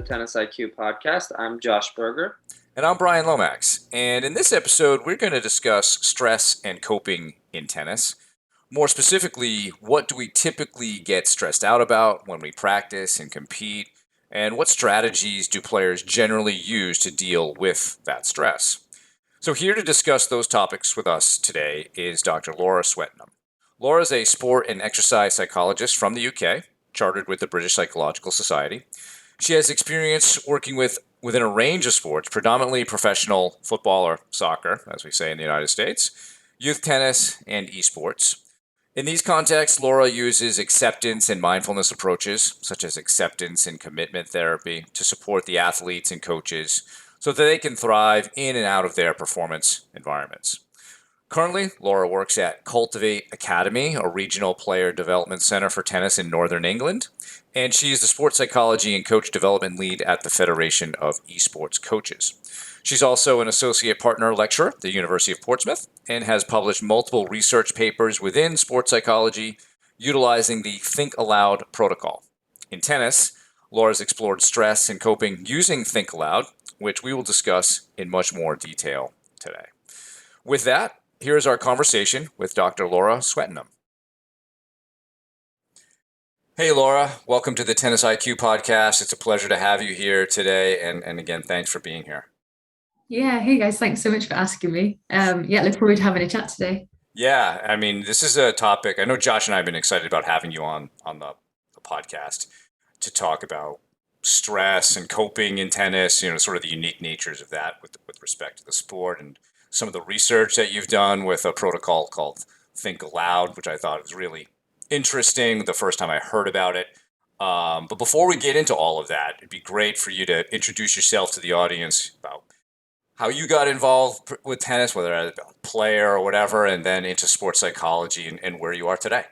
Tennis IQ podcast. I'm Josh Berger. And I'm Brian Lomax. And in this episode, we're going to discuss stress and coping in tennis. More specifically, what do we typically get stressed out about when we practice and compete? And what strategies do players generally use to deal with that stress? So here to discuss those topics with us today is Dr. Laura Swettenham. Laura is a sport and exercise psychologist from the UK, chartered with the British Psychological Society. She has experience working within a range of sports, predominantly professional football or soccer, as we say in the United States, youth tennis, and esports. In these contexts, Laura uses acceptance and mindfulness approaches, such as acceptance and commitment therapy, to support the athletes and coaches so that they can thrive in and out of their performance environments. Currently, Laura works at Cultiv8 Academy, a regional player development center for tennis in Northern England, and she is the sports psychology and coach development lead at the Federation of Esports Coaches. She's also an associate partner lecturer at the University of Portsmouth and has published multiple research papers within sports psychology utilizing the Think Aloud protocol. In tennis, Laura's explored stress and coping using Think Aloud, which we will discuss in much more detail today. With that, here's our conversation with Dr. Laura Swettenham. Hey, Laura. Welcome to the Tennis IQ podcast. It's a pleasure to have you here today. And again, thanks for being here. Yeah. Hey, guys. Thanks so much for asking me. Look forward to having a chat today. Yeah. I mean, this is a topic. I know Josh and I have been excited about having you on the podcast to talk about stress and coping in tennis, sort of the unique natures of that with respect to the sport and some of the research that you've done with a protocol called Think Aloud, which I thought was really interesting the first time I heard about it. But before we get into all of that, it'd be great for you to introduce yourself to the audience about how you got involved with tennis, whether as a player or whatever, and then into sports psychology and where you are today.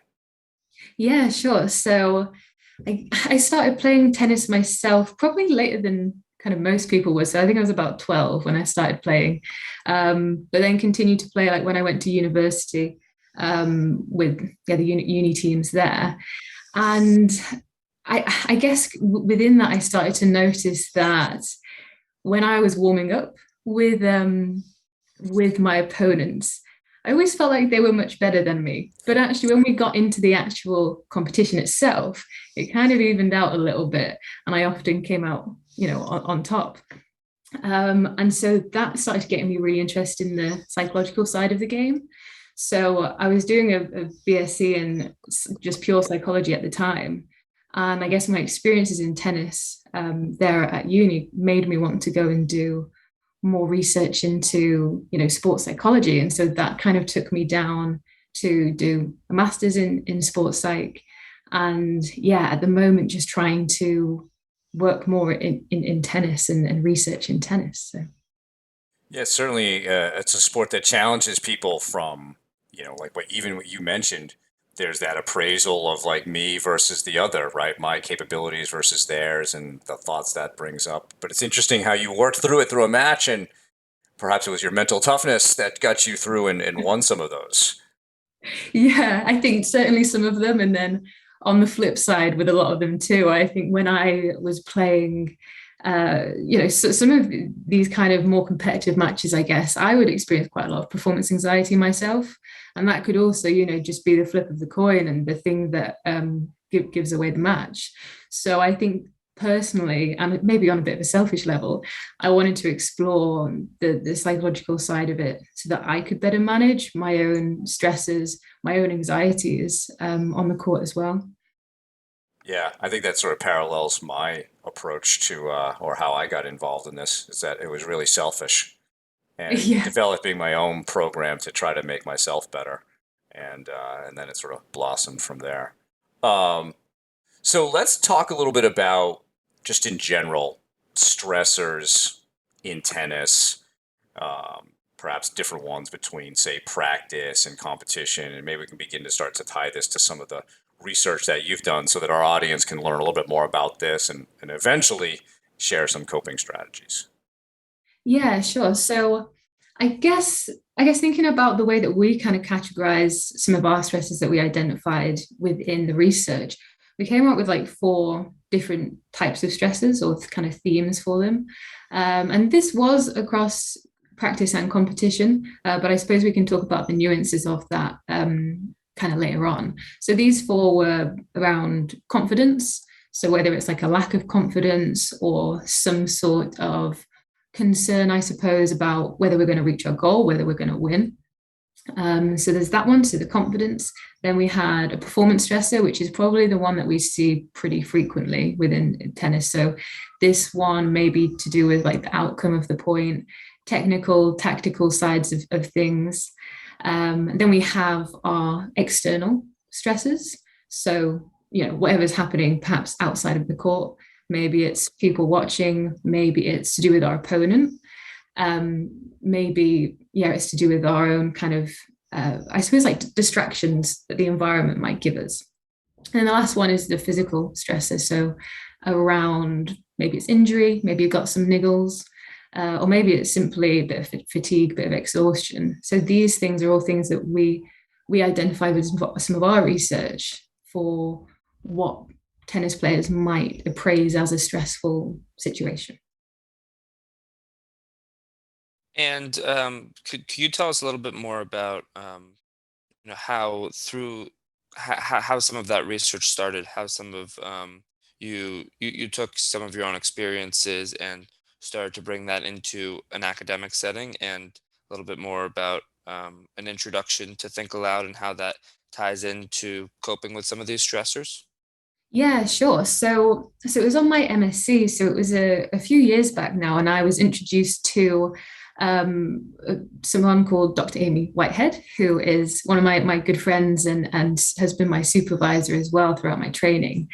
Yeah, sure. So I started playing tennis myself probably later than kind of most people were. So I think I was about 12 when I started playing, but then continued to play like when I went to university with the uni teams there. And I guess within that, I started to notice that when I was warming up with my opponents, I always felt like they were much better than me. But actually, when we got into the actual competition itself, it kind of evened out a little bit. And I often came out, on top. And so that started getting me really interested in the psychological side of the game. So I was doing a BSc in just pure psychology at the time. And I guess my experiences in tennis there at uni made me want to go and do more research into, sports psychology. And so that kind of took me down to do a master's in sports psych. And at the moment, just trying to work more in tennis and research in tennis. So. Yeah, certainly it's a sport that challenges people from, like what you mentioned, there's that appraisal of like me versus the other, right? My capabilities versus theirs and the thoughts that brings up. But it's interesting how you worked through it through a match, and perhaps it was your mental toughness that got you through and won some of those. Yeah, I think certainly some of them. And then on the flip side with a lot of them too, I think when I was playing, so some of these kind of more competitive matches, I guess, I would experience quite a lot of performance anxiety myself. And that could also, just be the flip of the coin and the thing that gives away the match. So I think personally, and maybe on a bit of a selfish level, I wanted to explore the psychological side of it so that I could better manage my own stresses, my own anxieties on the court as well. Yeah, I think that sort of parallels my approach to, or how I got involved in this, is that it was really selfish and developing my own program to try to make myself better. And then it sort of blossomed from there. So let's talk a little bit about, just in general, stressors in tennis, perhaps different ones between, say, practice and competition. And maybe we can begin to start to tie this to some of the research that you've done so that our audience can learn a little bit more about this and eventually share some coping strategies. Yeah, sure. So I guess thinking about the way that we kind of categorize some of our stresses that we identified within the research, we came up with like 4 different types of stresses or kind of themes for them. And this was across practice and competition, but I suppose we can talk about the nuances of that kind of later on. So these four were around confidence. So whether it's like a lack of confidence or some sort of concern, I suppose, about whether we're going to reach our goal, whether we're going to win. So there's that one, so the confidence. Then we had a performance stressor, which is probably the one that we see pretty frequently within tennis. So this one may be to do with like the outcome of the point, technical, tactical sides of things. Then we have our external stressors. So, whatever's happening perhaps outside of the court, maybe it's people watching, maybe it's to do with our opponent. Maybe, it's to do with our own kind of, I suppose, like distractions that the environment might give us. And the last one is the physical stressor. So around, maybe it's injury, maybe you've got some niggles, or maybe it's simply a bit of fatigue, a bit of exhaustion. So these things are all things that we identify with some of our research for what tennis players might appraise as a stressful situation. And could you tell us a little bit more about how some of that research started, how some of you took some of your own experiences and started to bring that into an academic setting, and a little bit more about an introduction to Think Aloud and how that ties into coping with some of these stressors? Yeah, sure. So it was on my MSc. So it was a few years back now, and I was introduced to someone called Dr. Amy Whitehead, who is one of my good friends and has been my supervisor as well throughout my training.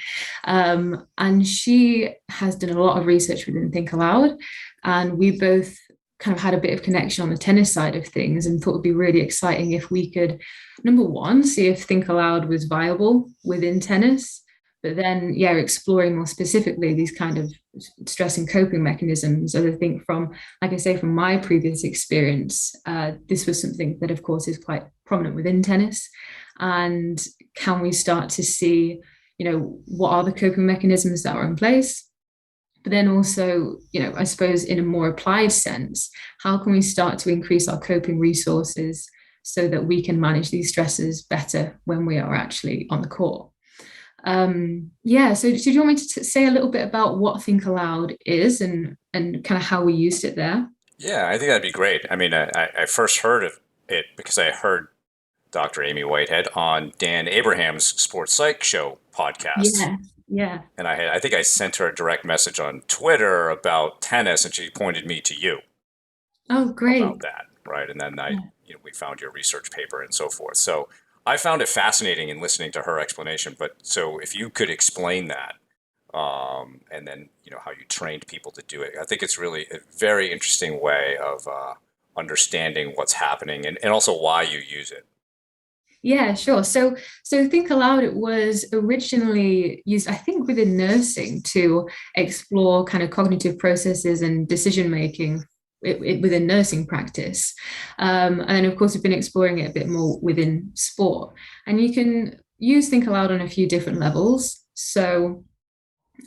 And she has done a lot of research within Think Aloud, and we both kind of had a bit of connection on the tennis side of things, and thought it would be really exciting if we could, number one, see if Think Aloud was viable within tennis, but then, exploring more specifically these kind of stress and coping mechanisms. And I think from my previous experience, this was something that, of course, is quite prominent within tennis. And can we start to see, what are the coping mechanisms that are in place? But then also, I suppose in a more applied sense, how can we start to increase our coping resources so that we can manage these stresses better when we are actually on the court? So do you want me to say a little bit about what Think Aloud is and kind of how we used it there? Yeah, I think that'd be great. I mean, I first heard of it because I heard Dr. Amy Whitehead on Dan Abraham's Sports Psych Show podcast. Yeah. And I think I sent her a direct message on Twitter about tennis, and she pointed me to you. Oh, great. About that, right? And then we found your research paper and so forth. So I found it fascinating in listening to her explanation. But so if you could explain that, and then how you trained people to do it, I think it's really a very interesting way of understanding what's happening and also why you use it. Yeah, sure. So Think Aloud, it was originally used, I think, within nursing to explore kind of cognitive processes and decision making within nursing practice. And then, of course, we've been exploring it a bit more within sport. And you can use Think Aloud on a few different levels. So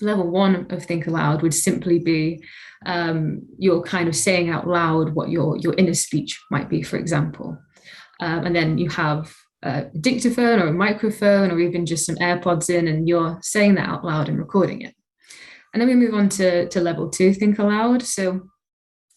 level one of Think Aloud would simply be you're kind of saying out loud what your inner speech might be, for example. And then you have a dictaphone or a microphone or even just some AirPods in, and you're saying that out loud and recording it. And then we move on to level two, Think Aloud. So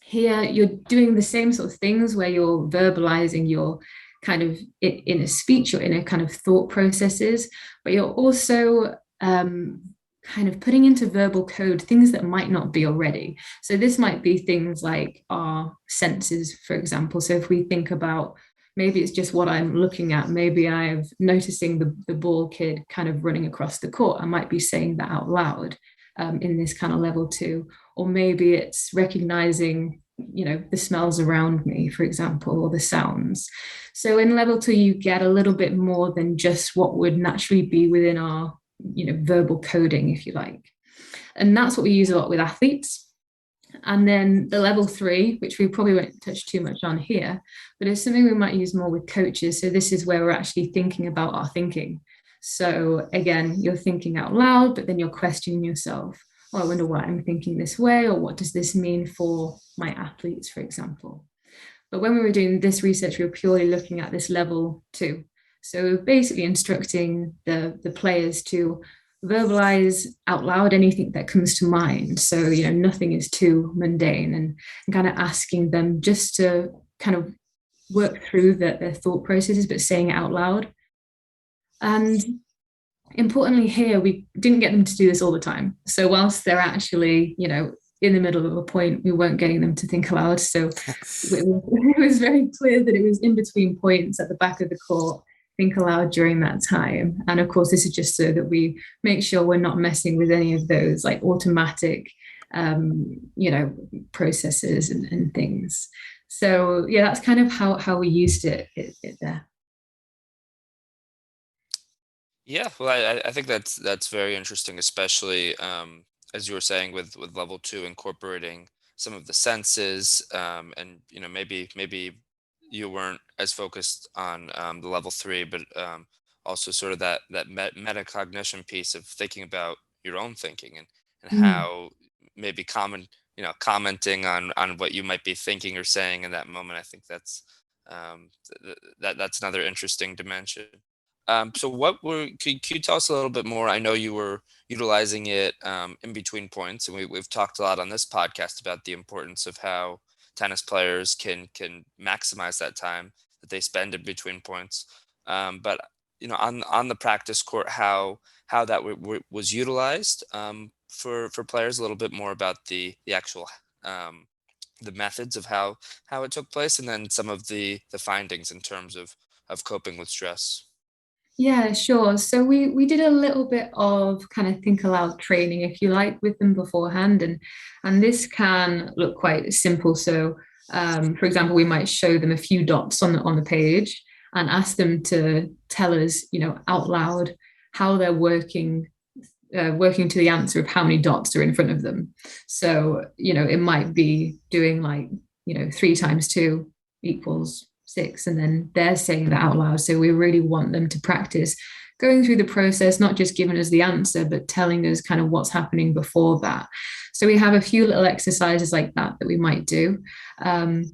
here you're doing the same sort of things where you're verbalizing your kind of inner speech or inner kind of thought processes, but you're also kind of putting into verbal code things that might not be already. So this might be things like our senses, for example. So if we think about, maybe it's just what I'm looking at. Maybe I'm noticing the ball kid kind of running across the court. I might be saying that out loud in this kind of level two. Or maybe it's recognizing, the smells around me, for example, or the sounds. So in level two, you get a little bit more than just what would naturally be within our, verbal coding, if you like. And that's what we use a lot with athletes. And then the level three, which we probably won't touch too much on here, but it's something we might use more with coaches. So this is where we're actually thinking about our thinking. So again, you're thinking out loud, but then you're questioning yourself. Oh, I wonder why I'm thinking this way, or what does this mean for my athletes, for example. But when we were doing this research, we were purely looking at this level 2. So basically instructing the players to verbalize out loud anything that comes to mind. So, nothing is too mundane, and kind of asking them just to kind of work through their thought processes, but saying it out loud. And importantly here, we didn't get them to do this all the time. So whilst they're actually, in the middle of a point, we weren't getting them to think aloud. So it was very clear that it was in between points at the back of the court, think aloud during that time. And of course, this is just so that we make sure we're not messing with any of those like automatic, processes and things. So yeah, that's kind of how we used it there. Yeah, well, I think that's very interesting, especially as you were saying with level 2 incorporating some of the senses, and maybe you weren't as focused on the level 3, but also sort of that metacognition piece of thinking about your own thinking and Mm. how maybe commenting on what you might be thinking or saying in that moment. I think that's that's another interesting dimension. So could you tell us a little bit more? I know you were utilizing it in between points, and we've talked a lot on this podcast about the importance of how tennis players can maximize that time that they spend in between points. But on the practice court, how that was utilized for players, a little bit more about the actual the methods of how it took place, and then some of the findings in terms of coping with stress. Yeah, sure. So we did a little bit of kind of think aloud training, if you like, with them beforehand, and this can look quite simple. So, for example, we might show them a few dots on the page and ask them to tell us, out loud how they're working to the answer of how many dots are in front of them. So, it might be doing like 3 times 2 equals 6, and then they're saying that out loud. So we really want them to practice going through the process, not just giving us the answer, but telling us kind of what's happening before that. So we have a few little exercises like that we might do. And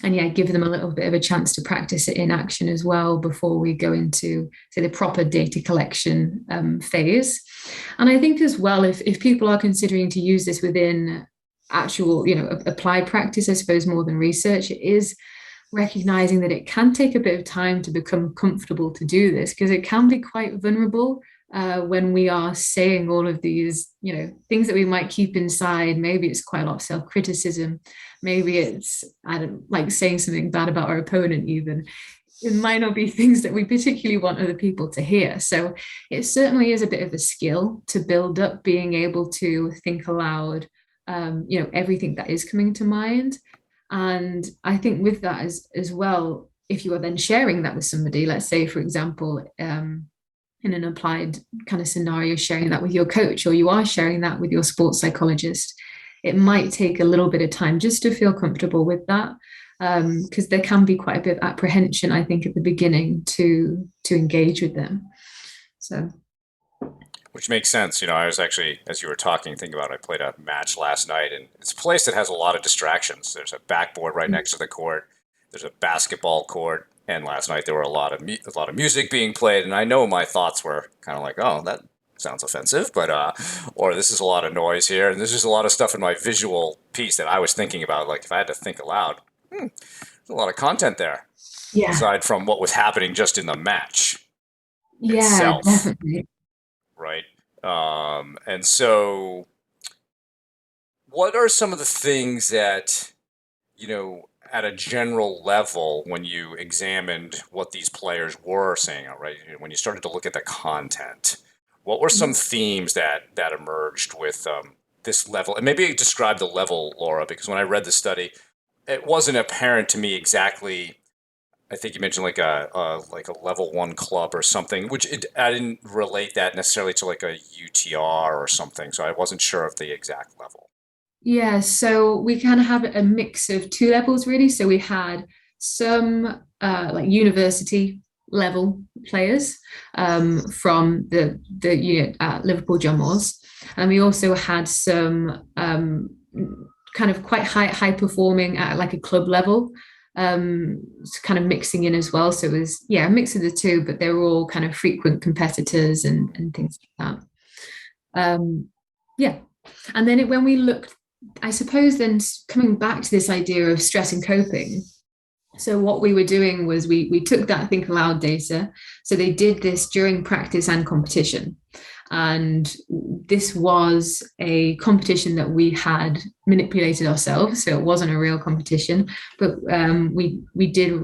yeah, give them a little bit of a chance to practice it in action as well before we go into, say, the proper data collection phase. And I think as well, if people are considering to use this within actual, applied practice, I suppose, more than research, it is recognizing that it can take a bit of time to become comfortable to do this, because it can be quite vulnerable when we are saying all of these, things that we might keep inside. Maybe it's quite a lot of self-criticism. Maybe it's, I don't like saying something bad about our opponent even. It might not be things that we particularly want other people to hear. So it certainly is a bit of a skill to build up, being able to think aloud, everything that is coming to mind. And I think with that as well, if you are then sharing that with somebody, let's say, for example, in an applied kind of scenario, sharing that with your coach, or you are sharing that with your sports psychologist, it might take a little bit of time just to feel comfortable with that, because there can be quite a bit of apprehension, I think, at the beginning to engage with them. So. Which makes sense. I was actually, as you were talking, thinking about it, I played a match last night, and it's a place that has a lot of distractions. There's a backboard right next to the court. There's a basketball court, and last night there were a lot of music being played, and I know my thoughts were kind of like, oh, that sounds offensive, but or this is a lot of noise here, and there's just a lot of stuff in my visual piece that I was thinking about. Like if I had to think aloud, there's a lot of content there, Yeah. aside from what was happening just in the match itself. Definitely. Right. And so what are some of the things that, at a general level, when you examined what these players were saying, right, when you started to look at the content, what were some themes that emerged with this level? And maybe describe the level, Laura, because when I read the study, it wasn't apparent to me exactly. I think you mentioned like a level 1 club or something, which I didn't relate that necessarily to like a UTR or something. So I wasn't sure of the exact level. Yeah, so we kind of have a mix of 2 levels really. So we had some like university level players from the unit at Liverpool John Moores. And we also had some kind of quite high performing at like a club level, kind of mixing in as well. So it was, a mix of the two, but they were all kind of frequent competitors and things like that. And then when we looked, I suppose then coming back to this idea of stress and coping, so what we were doing was we took that Think Aloud data. So they did this during practice and competition. And this was a competition that we had manipulated ourselves. So it wasn't a real competition, but we did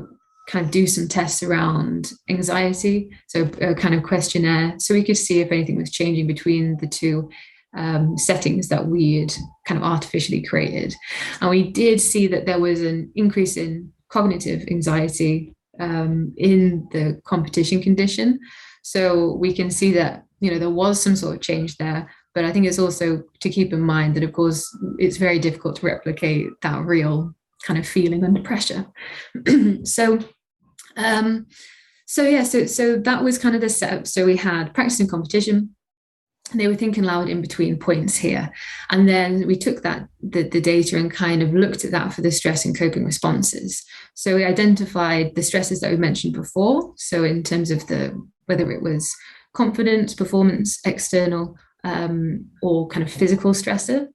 kind of do some tests around anxiety. So a kind of questionnaire. So we could see if anything was changing between the two settings that we had kind of artificially created. And we did see that there was an increase in cognitive anxiety in the competition condition. So we can see that, there was some sort of change there, but I think it's also to keep in mind that, of course, it's very difficult to replicate that real kind of feeling under pressure. So that was kind of the setup. So we had practice and competition. They were thinking loud in between points here. And then we took the data and kind of looked at that for the stress and coping responses. So we identified the stresses that we mentioned before. So in terms of whether it was confidence, performance, external, or kind of physical stressor.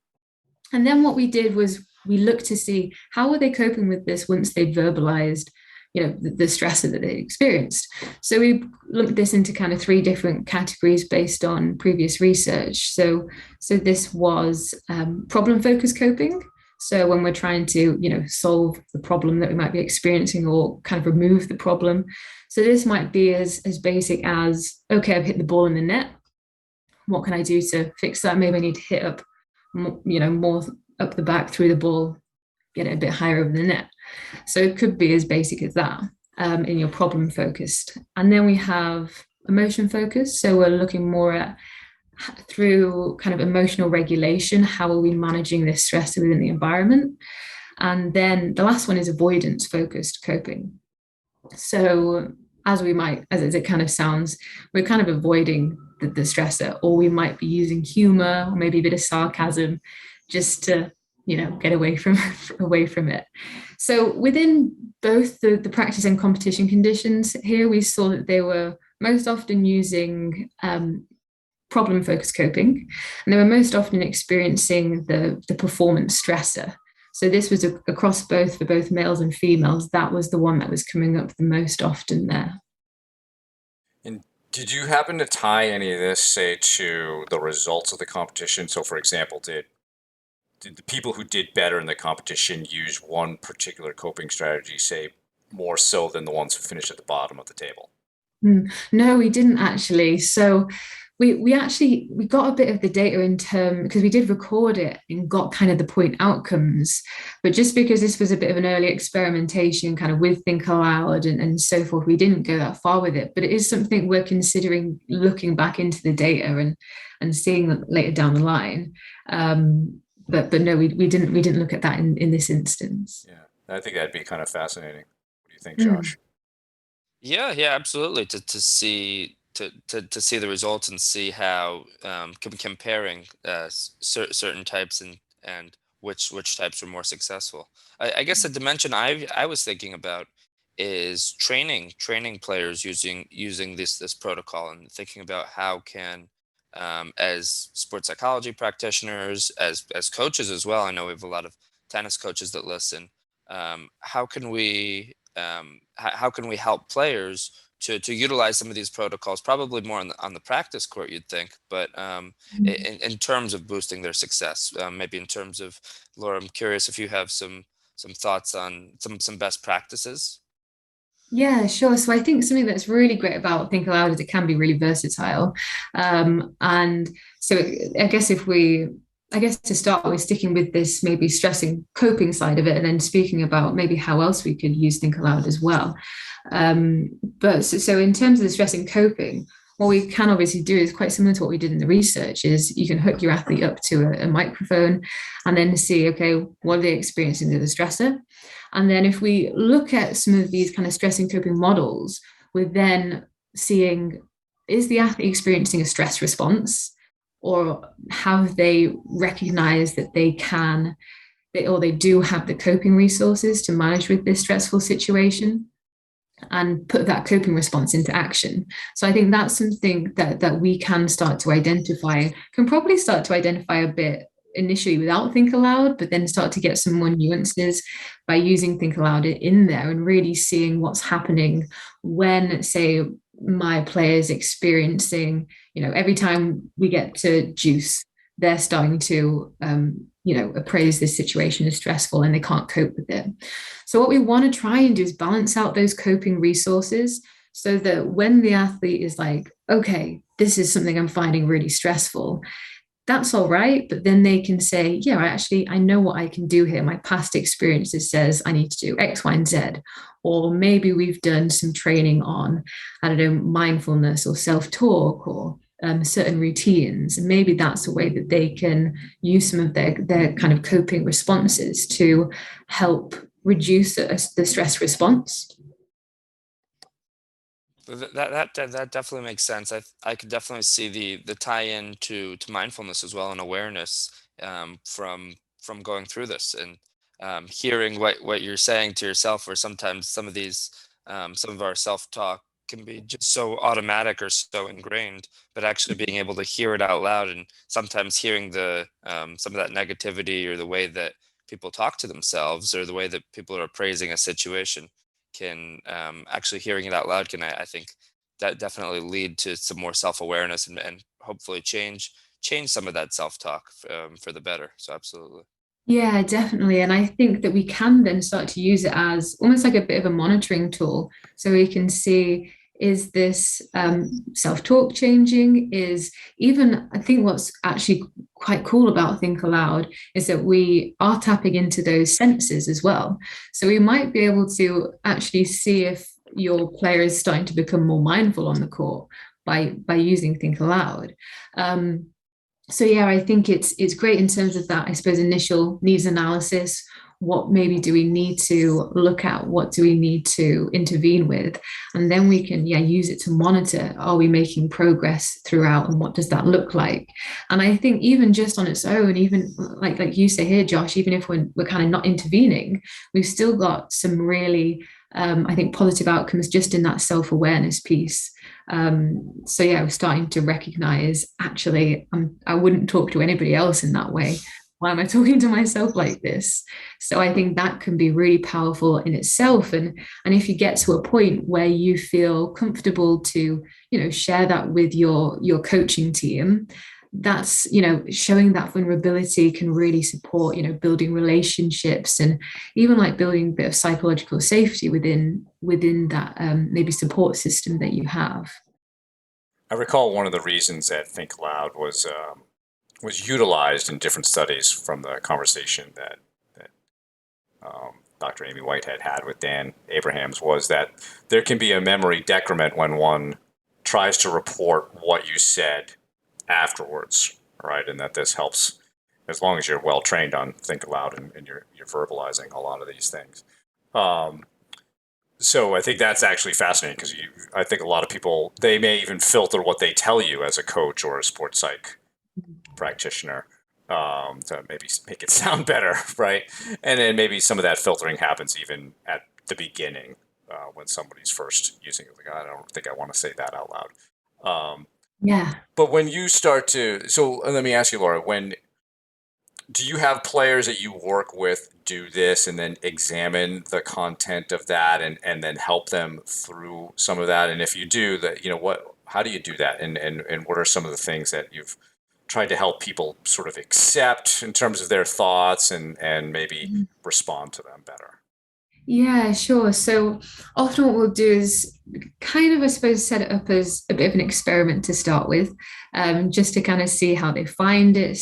And then what we did was we looked to see how were they coping with this once they'd verbalized the stressor that they experienced. So we looked this into kind of 3 different categories based on previous research. So this was problem-focused coping. So when we're trying to, solve the problem that we might be experiencing or kind of remove the problem. So this might be as basic as, okay, I've hit the ball in the net. What can I do to fix that? Maybe I need to hit up, more up the back through the ball, get it a bit higher over the net. So it could be as basic as that in your problem focused. And then we have emotion focused. So we're looking more at through kind of emotional regulation, how are we managing this stress within the environment? And then the last one is avoidance focused coping. So as it kind of sounds, we're kind of avoiding the stressor, or we might be using humor or maybe a bit of sarcasm just to get away from it. So within both the practice and competition conditions here, we saw that they were most often using problem-focused coping, and they were most often experiencing the performance stressor. So this was across for both males and females. That was the one that was coming up the most often there. And did you happen to tie any of this, say, to the results of the competition? So, for example, did the people who did better in the competition use one particular coping strategy, say, more so than the ones who finished at the bottom of the table? No, we didn't actually. So we got a bit of the data in because we did record it and got kind of the point outcomes. But just because this was a bit of an early experimentation kind of with Think Aloud and so forth, we didn't go that far with it. But it is something we're considering looking back into the data and seeing later down the line. But no, we didn't look at that in this instance. Yeah, I think that'd be kind of fascinating. What do you think, Josh? Yeah, absolutely. To see the results and see how comparing certain types and which types are more successful. I guess the dimension I was thinking about is training players using this protocol, and thinking about how can as sports psychology practitioners, as coaches as well. I know we have a lot of tennis coaches that listen. How can we help players to utilize some of these protocols, probably more on the practice court, you'd think, but in terms of boosting their success, maybe in terms of, Laura, I'm curious if you have some thoughts on some best practices. Yeah, sure. So I think something that's really great about Think Aloud is it can be really versatile. And so I guess to start with, sticking with this maybe stressing coping side of it, and then speaking about maybe how else we could use Think Aloud as well. But so in terms of the stressing coping, what we can obviously do is quite similar to what we did in the research, is you can hook your athlete up to a microphone and then see, okay, what are they experiencing with the stressor? And then if we look at some of these kind of stressing coping models, we're then seeing, is the athlete experiencing a stress response, or have they recognized that they can, or they do have the coping resources to manage with this stressful situation and put that coping response into action. So I think that's something that we can start to identify, can probably start to identify a bit initially without Think Aloud, but then start to get some more nuances by using Think Aloud in there and really seeing what's happening when, say, my players experiencing, every time we get to juice, they're starting to appraise this situation as stressful and they can't cope with it. So what we want to try and do is balance out those coping resources so that when the athlete is like, okay, this is something I'm finding really stressful, that's all right. But then they can say, yeah, I know what I can do here. My past experiences says I need to do X, Y, and Z. Or maybe we've done some training on, I don't know, mindfulness or self-talk or certain routines. And maybe that's a way that they can use some of their kind of coping responses to help reduce the stress response. That definitely makes sense. I could definitely see the tie-in to mindfulness as well, and awareness, from going through this, and hearing what you're saying to yourself, or sometimes some of our self-talk can be just so automatic or so ingrained, but actually being able to hear it out loud, and sometimes hearing the some of that negativity, or the way that people talk to themselves, or the way that people are appraising a situation, can, actually hearing it out loud can, I think, that definitely lead to some more self-awareness, and hopefully change some of that self-talk, for the better. So absolutely. Yeah, definitely. And I think that we can then start to use it as almost like a bit of a monitoring tool. So we can see, is this self-talk changing? Is even, I think what's actually quite cool about Think Aloud is that we are tapping into those senses as well. So we might be able to actually see if your player is starting to become more mindful on the court by using Think Aloud. So yeah, I think it's great in terms of that, I suppose, initial needs analysis. What maybe do we need to look at? What do we need to intervene with? And then we can, use it to monitor, are we making progress throughout, and what does that look like? And I think even just on its own, even like you say here, Josh, even if we're kind of not intervening, we've still got some really, I think, positive outcomes just in that self-awareness piece. So yeah, we're starting to recognize, actually, I wouldn't talk to anybody else in that way. Why am I talking to myself like this? So I think that can be really powerful in itself. And if you get to a point where you feel comfortable to, share that with your coaching team, that's, showing that vulnerability can really support, building relationships, and even like building a bit of psychological safety within that maybe support system that you have. I recall one of the reasons that Think Aloud was utilized in different studies from the conversation that Dr. Amy Whitehead had with Dan Abrahams, was that there can be a memory decrement when one tries to report what you said afterwards, right? And that this helps as long as you're well trained on Think Aloud, and you're verbalizing a lot of these things. So I think that's actually fascinating, because I think a lot of people, they may even filter what they tell you as a coach or a sports psych practitioner, to maybe make it sound better, right? And then maybe some of that filtering happens even at the beginning, when somebody's first using it. Like, I don't think I want to say that out loud. Yeah. But when you start to, so let me ask you, Laura, do you have players that you work with do this and then examine the content of that, and then help them through some of that? And if you do that, how do you do that? And what are some of the things that you've tried to help people sort of accept in terms of their thoughts, and maybe respond to them better? Yeah, sure. So often what we'll do is kind of, I suppose, set it up as a bit of an experiment to start with, just to kind of see how they find it,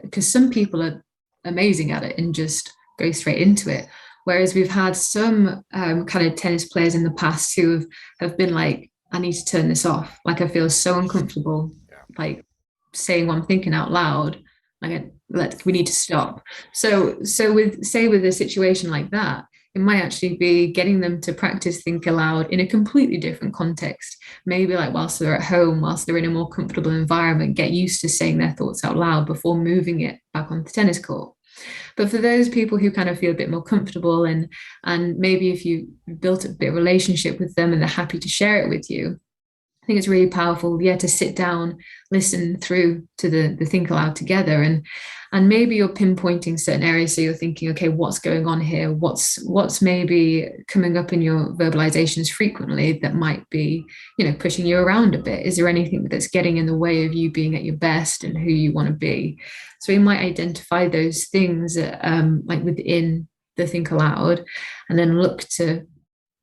because some people are amazing at it and just go straight into it. Whereas we've had some kind of tennis players in the past who have been like, I need to turn this off. Like, I feel so uncomfortable, like saying what I'm thinking out loud. Like, we need to stop. So with a situation like that, it might actually be getting them to practice Think Aloud in a completely different context. Maybe like whilst they're at home, whilst they're in a more comfortable environment, get used to saying their thoughts out loud before moving it back onto the tennis court. But for those people who kind of feel a bit more comfortable and maybe if you built a bit of relationship with them and they're happy to share it with you, I think it's really powerful, to sit down, listen through to the Think Aloud together, and maybe you're pinpointing certain areas. So you're thinking, okay, what's going on here? What's maybe coming up in your verbalizations frequently that might be, pushing you around a bit? Is there anything that's getting in the way of you being at your best and who you want to be? So we might identify those things like within the Think Aloud, and then look to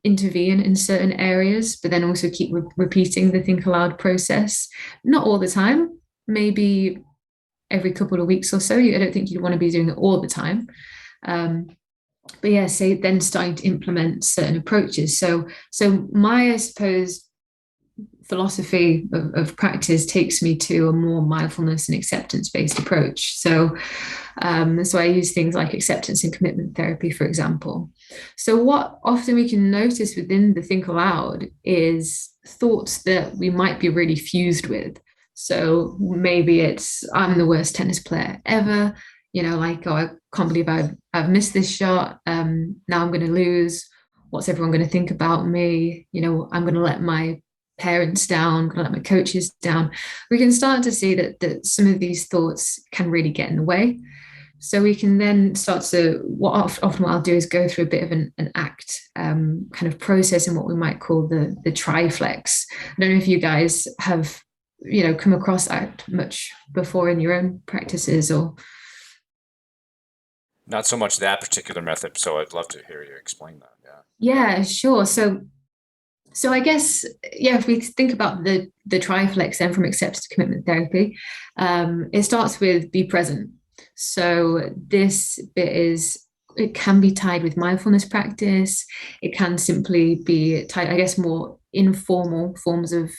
intervene in certain areas, but then also keep repeating the Think Aloud process. Not all the time, maybe every couple of weeks or so. I don't think you'd want to be doing it all the time. But yeah, say then starting to implement certain approaches. So my, I suppose, philosophy of practice takes me to a more mindfulness and acceptance-based approach. So I use things like acceptance and commitment therapy, for example. So what often we can notice within the Think Aloud is thoughts that we might be really fused with. So maybe it's, I'm the worst tennis player ever, like, oh, I can't believe I've missed this shot. Now I'm going to lose. What's everyone going to think about me? I'm going to let my parents down, I'm going to let my coaches down. We can start to see that some of these thoughts can really get in the way. So we can then start to, often what I'll do is go through a bit of an ACT kind of process in what we might call the triflex. I don't know if you guys have, come across ACT much before in your own practices, or Not so much that particular method, so I'd love to hear you explain that. Yeah, sure. So I guess, if we think about the triflex then from acceptance to commitment therapy, it starts with be present. So this bit it can be tied with mindfulness practice. It can simply be tied, I guess, more informal forms of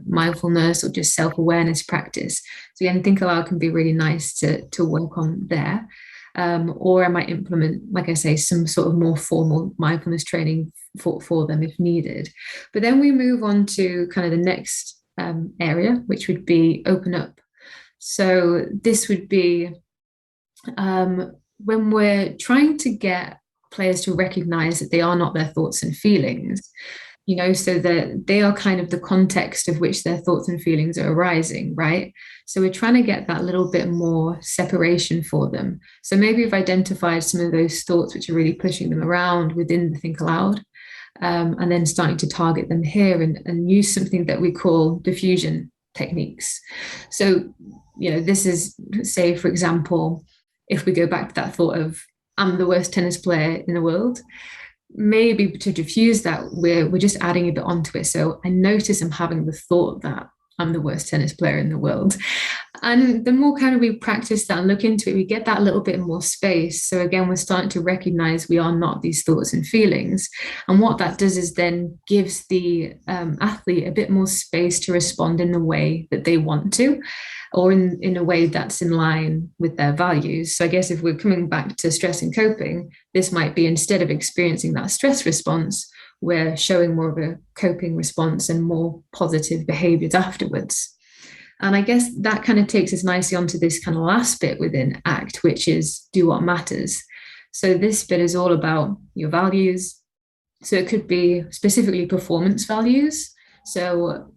mindfulness or just self-awareness practice. So again, Think Aloud can be really nice to work on there. Or I might implement, like I say, some sort of more formal mindfulness training for them if needed. But then we move on to kind of the next area, which would be open up. So this would be when we're trying to get players to recognize that they are not their thoughts and feelings, so that they are kind of the context of which their thoughts and feelings are arising, right? So we're trying to get that little bit more separation for them. So maybe we've identified some of those thoughts which are really pushing them around within the Think Aloud, and then starting to target them here and use something that we call diffusion techniques. So, this is, say, for example, if we go back to that thought of, I'm the worst tennis player in the world, maybe to diffuse that, we're just adding a bit onto it. So I notice I'm having the thought that I'm the worst tennis player in the world. And the more kind of we practice that and look into it, we get that little bit more space. So again, we're starting to recognize we are not these thoughts and feelings. And what that does is then gives the athlete a bit more space to respond in the way that they want to, or in a way that's in line with their values. So I guess if we're coming back to stress and coping, this might be, instead of experiencing that stress response, we're showing more of a coping response and more positive behaviors afterwards. And I guess that kind of takes us nicely onto this kind of last bit within ACT, which is do what matters. So this bit is all about your values. So it could be specifically performance values. So,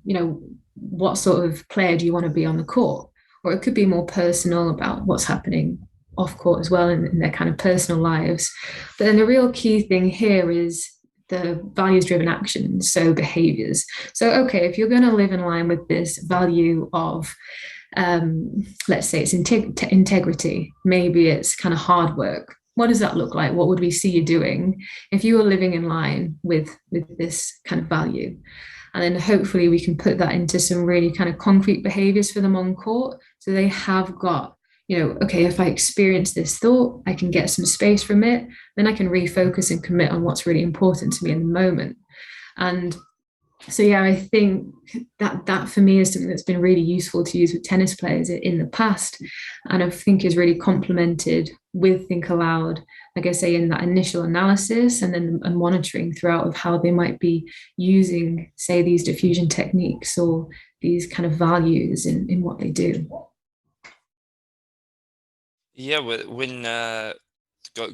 what sort of player do you want to be on the court? Or it could be more personal about what's happening off court as well in their kind of personal lives. But then the real key thing here is the values-driven actions, so behaviors. So, okay, if you're going to live in line with this value of, let's say it's integrity, maybe it's kind of hard work. What does that look like? What would we see you doing if you were living in line with this kind of value? And then hopefully we can put that into some really kind of concrete behaviors for them on court. So they have got, okay, if I experience this thought, I can get some space from it, then I can refocus and commit on what's really important to me in the moment. And so, I think that for me is something that's been really useful to use with tennis players in the past. And I think is really complemented with Think Aloud, like I say, in that initial analysis and then a monitoring throughout of how they might be using, say, these diffusion techniques or these kind of values in what they do. Yeah, when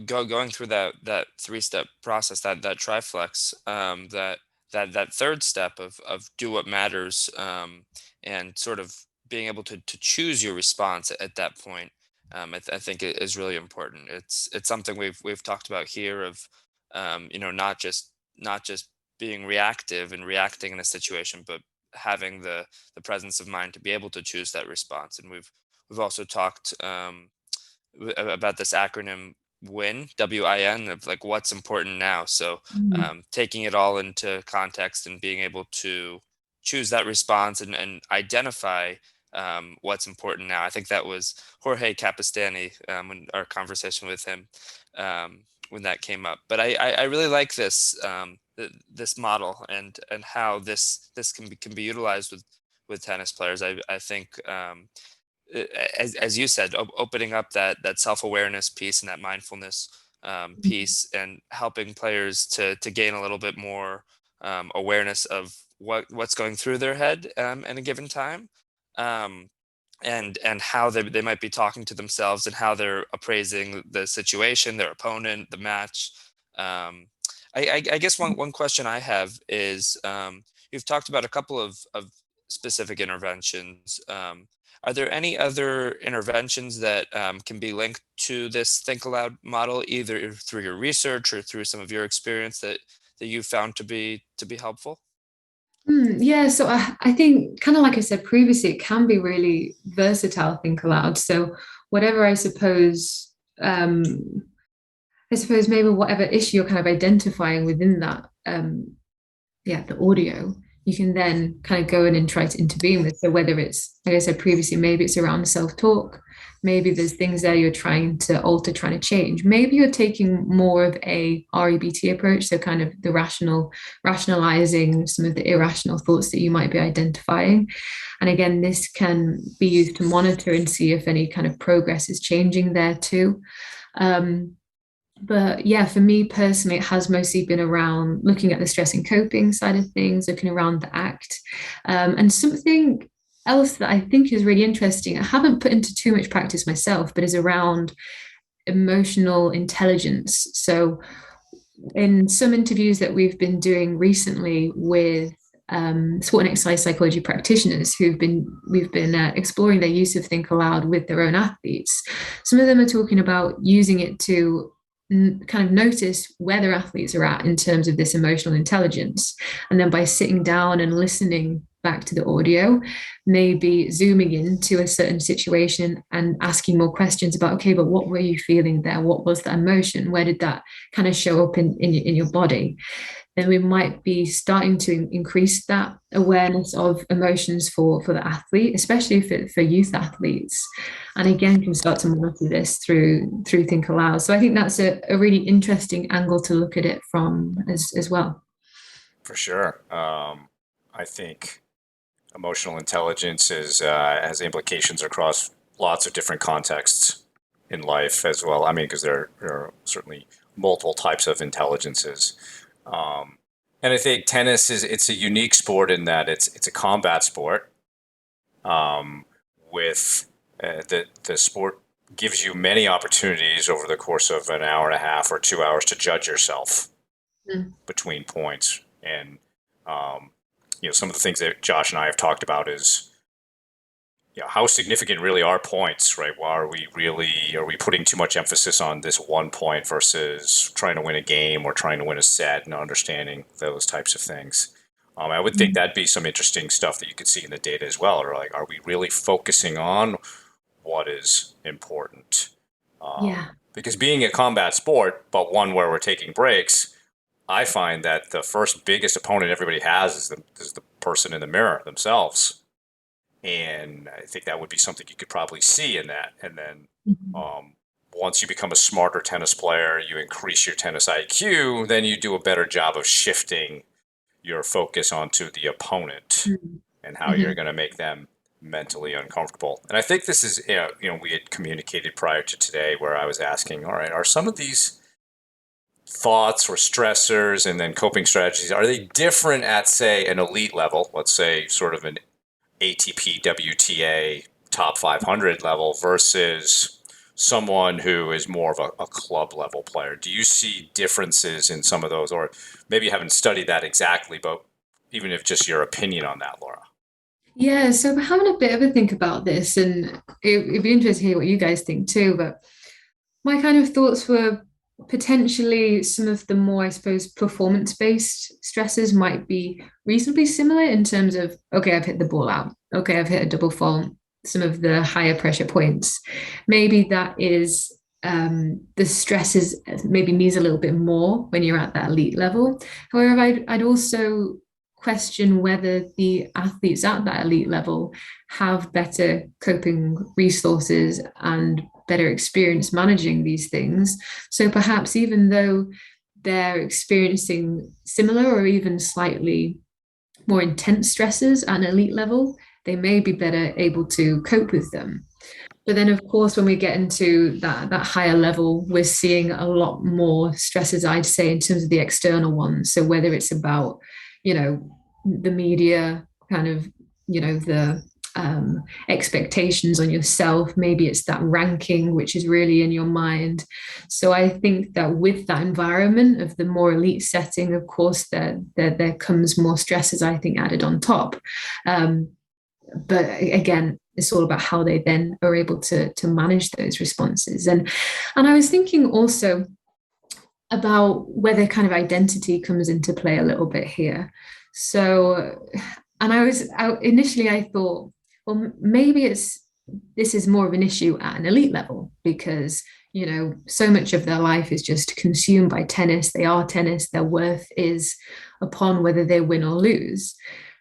going through that three-step process, that triflex, that third step of do what matters, and sort of being able to choose your response at that point, I think it is really important. It's something we've talked about here of, not just being reactive and reacting in a situation, but having the presence of mind to be able to choose that response. And we've also talked, about this acronym WIN, of like what's important now. So, taking it all into context and being able to choose that response and identify, what's important now. I think that was Jorge Capistani, when our conversation with him, when that came up. But I really like this, this model and how this can be utilized with tennis players. I think, as you said, opening up that self-awareness piece and that mindfulness, piece, and helping players to gain a little bit more, awareness of what's going through their head, in a given time, um, and how they might be talking to themselves and how they're appraising the situation, their opponent, the match. Um, I guess one question I have is, you've talked about a couple of specific interventions. Are there any other interventions that, can be linked to this Think Aloud model, either through your research or through some of your experience that you found to be helpful? Yeah, so I think, kind of like I said previously, it can be really versatile, Think Aloud. So whatever um, I suppose maybe whatever issue you're kind of identifying within that, the audio, you can then kind of go in and try to intervene with. So whether it's, like I said previously, maybe it's around self-talk, maybe there's things there you're trying to alter, trying to change. Maybe you're taking more of a REBT approach, so kind of the rationalizing some of the irrational thoughts that you might be identifying. And again, this can be used to monitor and see if any kind of progress is changing there too. But yeah, for me personally, it has mostly been around looking at the stress and coping side of things, looking around the act. And something else that I think is really interesting, I haven't put into too much practice myself, but is around emotional intelligence. So in some interviews that we've been doing recently with sport and exercise psychology practitioners we've been exploring their use of Think Aloud with their own athletes. Some of them are talking about using it to kind of notice where their athletes are at in terms of this emotional intelligence. And then by sitting down and listening back to the audio, maybe zooming into a certain situation and asking more questions about, okay, but what were you feeling there? What was that emotion? Where did that kind of show up in your body? Then we might be starting to increase that awareness of emotions for the athlete, especially for youth athletes. And again, can start to monitor this through Think Aloud. So I think that's a really interesting angle to look at it from as well. For sure. I think emotional intelligence has implications across lots of different contexts in life as well. I mean, because there are certainly multiple types of intelligences. And I think tennis it's a unique sport in that it's a combat sport. With the sport gives you many opportunities over the course of an hour and a half or 2 hours to judge yourself between points. And some of the things that Josh and I have talked about is, how significant really are points, right? Why are we putting too much emphasis on this one point versus trying to win a game or trying to win a set, and understanding those types of things? I would think that'd be some interesting stuff that you could see in the data as well. Or like, are we really focusing on what is important? Yeah. Because being a combat sport, but one where we're taking breaks, I find that the first biggest opponent everybody has is the person in the mirror themselves. And I think that would be something you could probably see in that. And then once you become a smarter tennis player, you increase your tennis IQ, then you do a better job of shifting your focus onto the opponent and how you're going to make them mentally uncomfortable. And I think this is, we had communicated prior to today where I was asking, all right, are some of these thoughts or stressors and then coping strategies, are they different at, say, an elite level, let's say sort of an ATP WTA top 500 level versus someone who is more of a club level player? Do you see differences in some of those, or maybe you haven't studied that exactly, but even if just your opinion on that, Laura? Yeah, so we're having a bit of a think about this, and it'd be interesting to hear what you guys think too. But my kind of thoughts were potentially some of the more, I suppose, performance-based stresses might be reasonably similar in terms of, okay, I've hit the ball out. Okay, I've hit a double fault, some of the higher pressure points. Maybe that is the stress is maybe needs a little bit more when you're at that elite level. However, I'd also question whether the athletes at that elite level have better coping resources and better experience managing these things. So perhaps even though they're experiencing similar or even slightly more intense stresses at an elite level, they may be better able to cope with them. But then, of course, when we get into that higher level, we're seeing a lot more stresses, I'd say, in terms of the external ones. So whether it's about, the media, kind of, the expectations on yourself, maybe it's that ranking, which is really in your mind. So I think that with that environment of the more elite setting, of course, there comes more stresses, I think, added on top. But again, it's all about how they then are able to manage those responses. And I was thinking also about whether kind of identity comes into play a little bit here. So, and initially I thought, well, maybe this is more of an issue at an elite level because, so much of their life is just consumed by tennis. They are tennis. Their worth is upon whether they win or lose.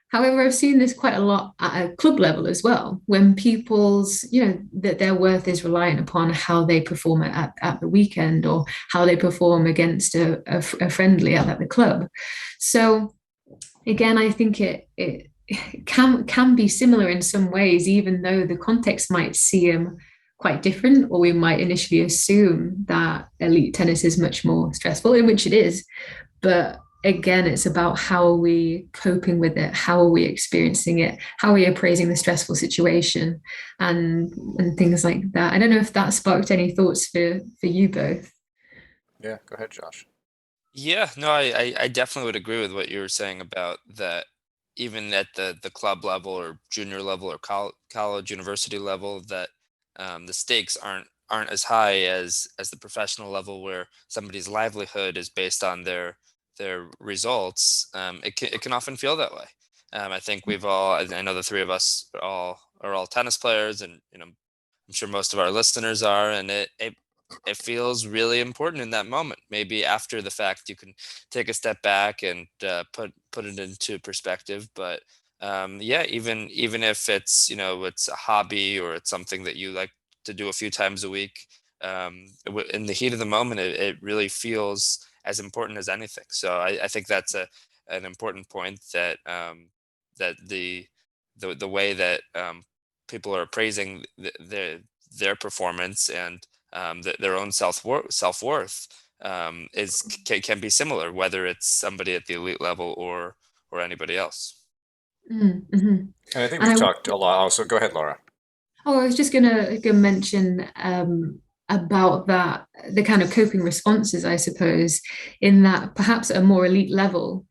However, I've seen this quite a lot at a club level as well, when people's, that their worth is reliant upon how they perform at the weekend or how they perform against a friendly at the club. So again, I think it can be similar in some ways, even though the context might seem quite different, or we might initially assume that elite tennis is much more stressful, in which it is. But again, it's about how are we coping with it? How are we experiencing it? How are we appraising the stressful situation and things like that? I don't know if that sparked any thoughts for you both. Yeah, go ahead, Josh. Yeah, no, I definitely would agree with what you were saying about that. Even at the club level or junior level or college university level, that the stakes aren't as high as the professional level, where somebody's livelihood is based on their results. It can often feel that way. I think I know the three of us are all tennis players, and I'm sure most of our listeners are, and it feels really important in that moment. Maybe after the fact, you can take a step back and put it into perspective. But yeah, even if it's a hobby or it's something that you like to do a few times a week, in the heat of the moment, it really feels as important as anything. So I think that's an important point, that that the way that people are appraising their performance and their own self-worth can be similar, whether it's somebody at the elite level or anybody else. Mm-hmm. And I think we've talked a lot also. Go ahead, Laura. Oh, I was just gonna mention about that, the kind of coping responses, I suppose, in that perhaps at a more elite level,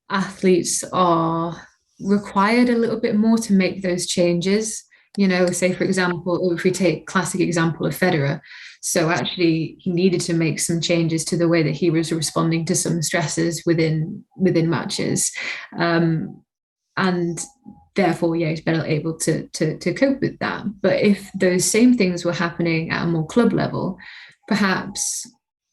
athletes are required a little bit more to make those changes. Say for example, if we take classic example of Federer, so actually he needed to make some changes to the way that he was responding to some stresses within matches, and therefore, yeah, he's better able to cope with that. But if those same things were happening at a more club level, perhaps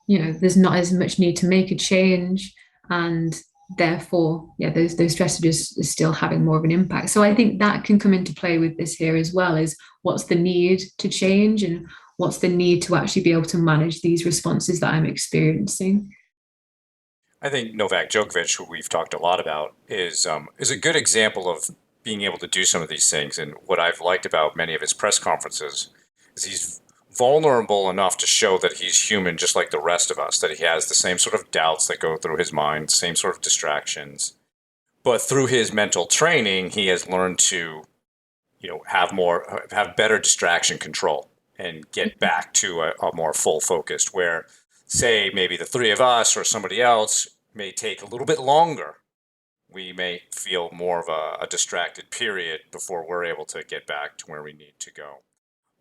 there's not as much need to make a change, and therefore, yeah, those stresses are still having more of an impact. So I think that can come into play with this here as well, is what's the need to change and what's the need to actually be able to manage these responses that I'm experiencing. I think Novak Djokovic, who we've talked a lot about, is a good example of being able to do some of these things. And what I've liked about many of his press conferences is he's vulnerable enough to show that he's human just like the rest of us, that he has the same sort of doubts that go through his mind, same sort of distractions. But through his mental training, he has learned to, have better distraction control and get back to a more full focused, where, say, maybe the three of us or somebody else may take a little bit longer. We may feel more of a distracted period before we're able to get back to where we need to go.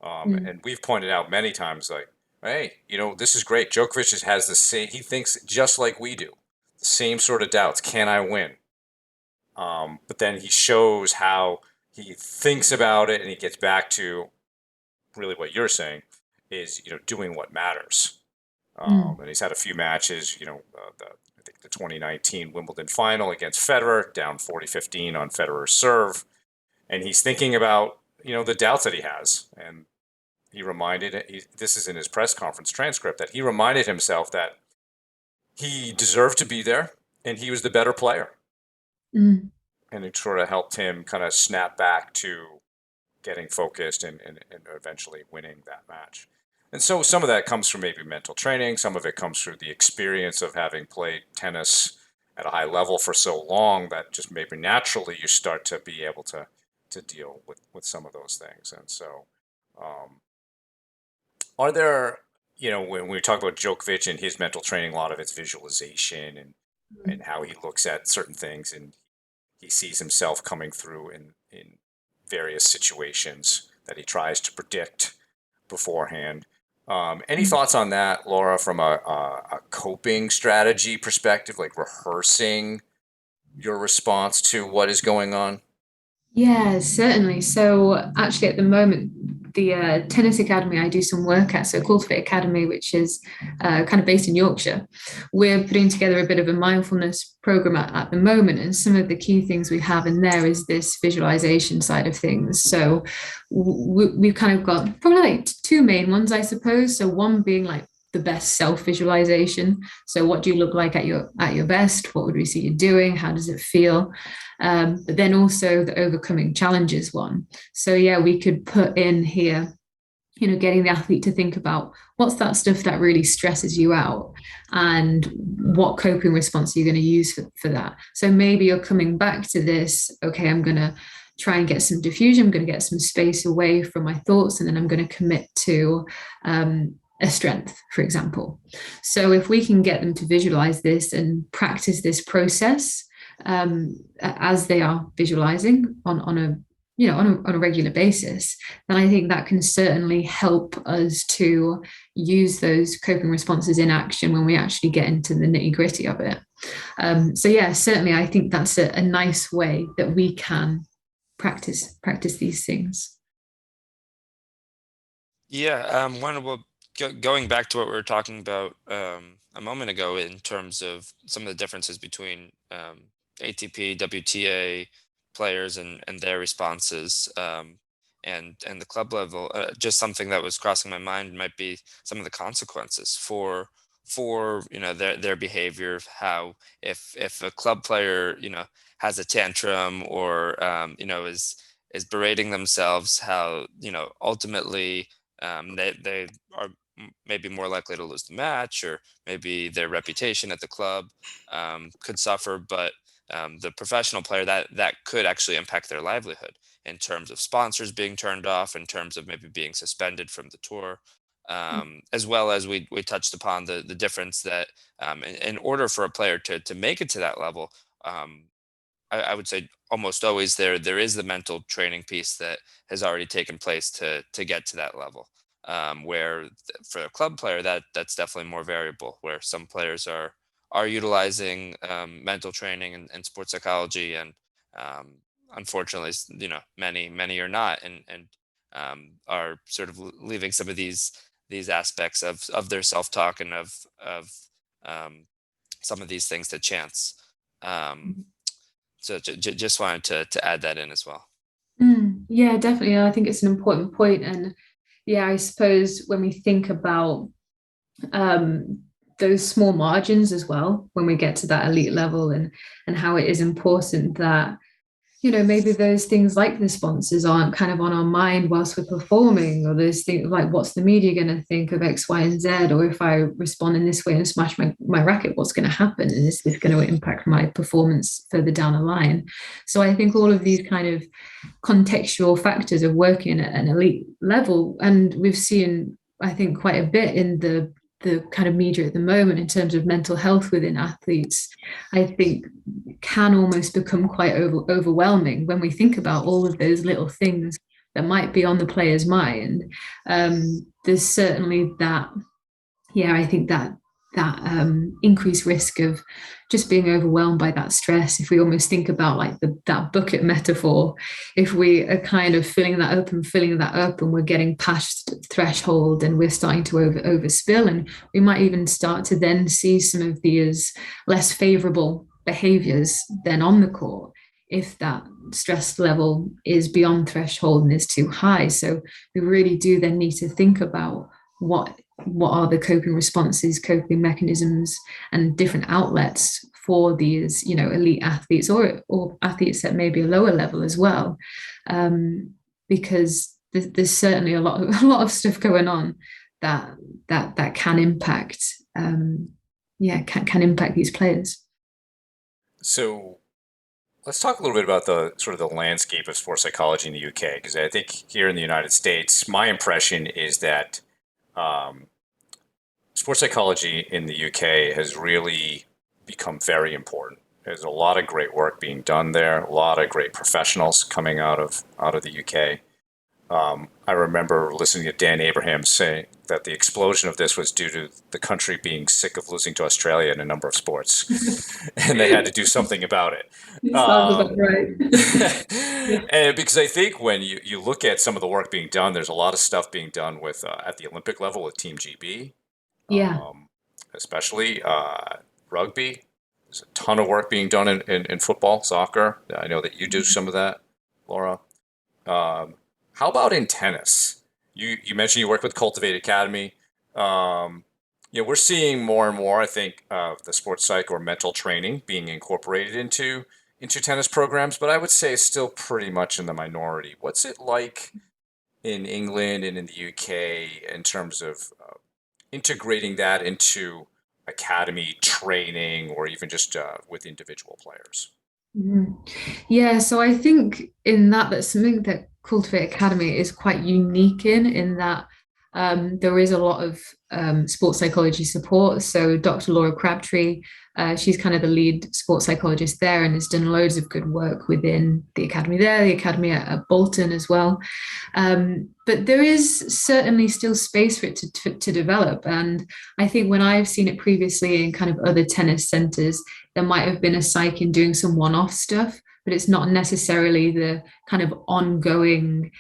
And we've pointed out many times, like, hey, this is great. Djokovic has the same, he thinks just like we do, the same sort of doubts. Can I win? But then he shows how he thinks about it and he gets back to really what you're saying is, doing what matters. And he's had a few matches, I think the 2019 Wimbledon final against Federer, down 40-15 on Federer's serve. And he's thinking about, the doubts that he has. And he this is in his press conference transcript, that he reminded himself that he deserved to be there and he was the better player. And it sort of helped him kind of snap back to getting focused and eventually winning that match. And so some of that comes from maybe mental training. Some of it comes through the experience of having played tennis at a high level for so long that just maybe naturally you start to be able to deal with some of those things. And so are there, when we talk about Djokovic and his mental training, a lot of it's visualization and how he looks at certain things and he sees himself coming through in various situations that he tries to predict beforehand. Any thoughts on that, Laura, from a coping strategy perspective, like rehearsing your response to what is going on? Yeah, certainly. So actually at the moment, the tennis academy I do some work at, so Cultiv8 Academy, which is kind of based in Yorkshire, we're putting together a bit of a mindfulness program at the moment. And some of the key things we have in there is this visualization side of things. So we've kind of got probably like two main ones, I suppose. So one being like the best self-visualization. So what do you look like at your best? What would we see you doing? How does it feel? But then also the overcoming challenges one. So yeah, we could put in here, getting the athlete to think about what's that stuff that really stresses you out and what coping response are you going to use for that. So maybe you're coming back to this, okay, I'm going to try and get some diffusion. I'm going to get some space away from my thoughts, and then I'm going to commit to a strength, for example. So if we can get them to visualize this and practice this process as they are visualizing on a regular basis, then I think that can certainly help us to use those coping responses in action when we actually get into the nitty-gritty of it. So yeah, certainly I think that's a nice way that we can practice these things. Yeah, going back to what we were talking about a moment ago in terms of some of the differences between ATP, WTA players and their responses, and the club level, just something that was crossing my mind might be some of the consequences for their behavior. How if a club player has a tantrum or is berating themselves, how ultimately they are maybe more likely to lose the match, or maybe their reputation at the club could suffer. But the professional player, that could actually impact their livelihood in terms of sponsors being turned off, in terms of maybe being suspended from the tour, as well as we touched upon the difference that in order for a player to make it to that level, I would say almost always there is the mental training piece that has already taken place to get to that level. Where for a club player, that's definitely more variable. Where some players are utilizing mental training and sports psychology, and unfortunately, many are not, and are sort of leaving some of these aspects of their self talk and of some of these things to chance. So just wanted to add that in as well. Yeah, definitely. I think it's an important point. And yeah, I suppose when we think about those small margins as well, when we get to that elite level, and how it is important that maybe those things like the sponsors aren't kind of on our mind whilst we're performing, or those things like, what's the media going to think of X, Y, and Z? Or if I respond in this way and smash my racket, what's going to happen? And is this going to impact my performance further down the line? So I think all of these kind of contextual factors of working at an elite level, and we've seen, I think, quite a bit in the kind of media at the moment in terms of mental health within athletes, I think can almost become quite overwhelming when we think about all of those little things that might be on the player's mind. There's certainly that, I think that increased risk of just being overwhelmed by that stress. If we almost think about like that bucket metaphor, if we are kind of filling that up and we're getting past threshold and we're starting to overspill, and we might even start to then see some of these less favorable behaviors then on the court if that stress level is beyond threshold and is too high. So we really do then need to think about what are the coping responses, coping mechanisms, and different outlets for these, elite athletes or athletes at maybe a lower level as well, because there's certainly a lot of stuff going on that can impact, can impact these players. So let's talk a little bit about the sort of the landscape of sports psychology in the UK, because I think here in the United States, my impression is that sports psychology in the UK has really become very important. There's a lot of great work being done there, a lot of great professionals coming out of the UK. I remember listening to Dan Abraham saying that the explosion of this was due to the country being sick of losing to Australia in a number of sports, and they had to do something about it. Sounds about right. And because I think when you look at some of the work being done, there's a lot of stuff being done with at the Olympic level with Team GB, Yeah. especially rugby. There's a ton of work being done in football, soccer. I know that you do some of that, Laura. How about in tennis? You mentioned you work with Cultiv8 Academy. We're seeing more and more, I think, the sports psych or mental training being incorporated into tennis programs, but I would say it's still pretty much in the minority. What's it like in England and in the UK in terms of integrating that into academy training or even just with individual players? Yeah, so I think in that's something that Cultiv8 Academy is quite unique in that there is a lot of sports psychology support. So Dr. Laura Crabtree, she's kind of the lead sports psychologist there and has done loads of good work within the academy there, the academy at Bolton as well. But there is certainly still space for it to develop. And I think when I've seen it previously in kind of other tennis centres, there might have been a psych in doing some one-off stuff, but it's not necessarily the kind of ongoing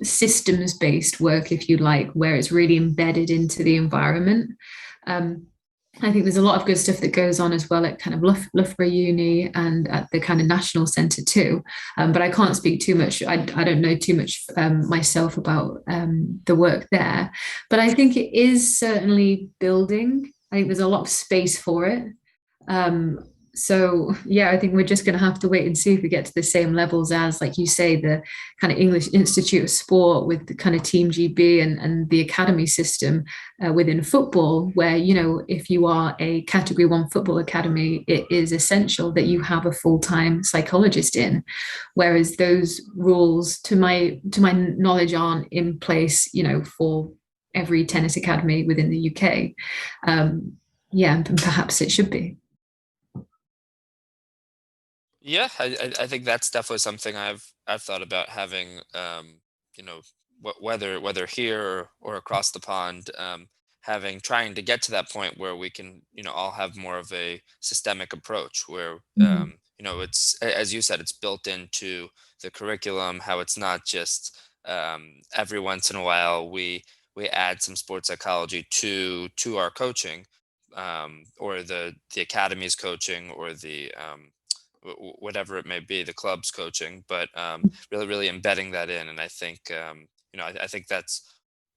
systems-based work, if you like, where it's really embedded into the environment. I think there's a lot of good stuff that goes on as well at kind of Loughborough Uni and at the kind of National Centre too. But I can't speak too much. I don't know too much myself about the work there. But I think it is certainly building. I think there's a lot of space for it. So yeah, I think we're just going to have to wait and see if we get to the same levels as, like you say, the kind of English Institute of Sport with the kind of Team GB and the academy system within football, where, if you are a Category 1 football academy, it is essential that you have a full-time psychologist in, whereas those rules, to my knowledge, aren't in place, for every tennis academy within the UK. And perhaps it should be. Yeah, I think that's definitely something I've thought about having, whether here or across the pond, trying to get to that point where we can, all have more of a systemic approach where, it's, as you said, it's built into the curriculum, how it's not just every once in a while we add some sports psychology to our coaching, or the academy's coaching, or the whatever it may be, the club's coaching, but really embedding that in. And I think, I think that's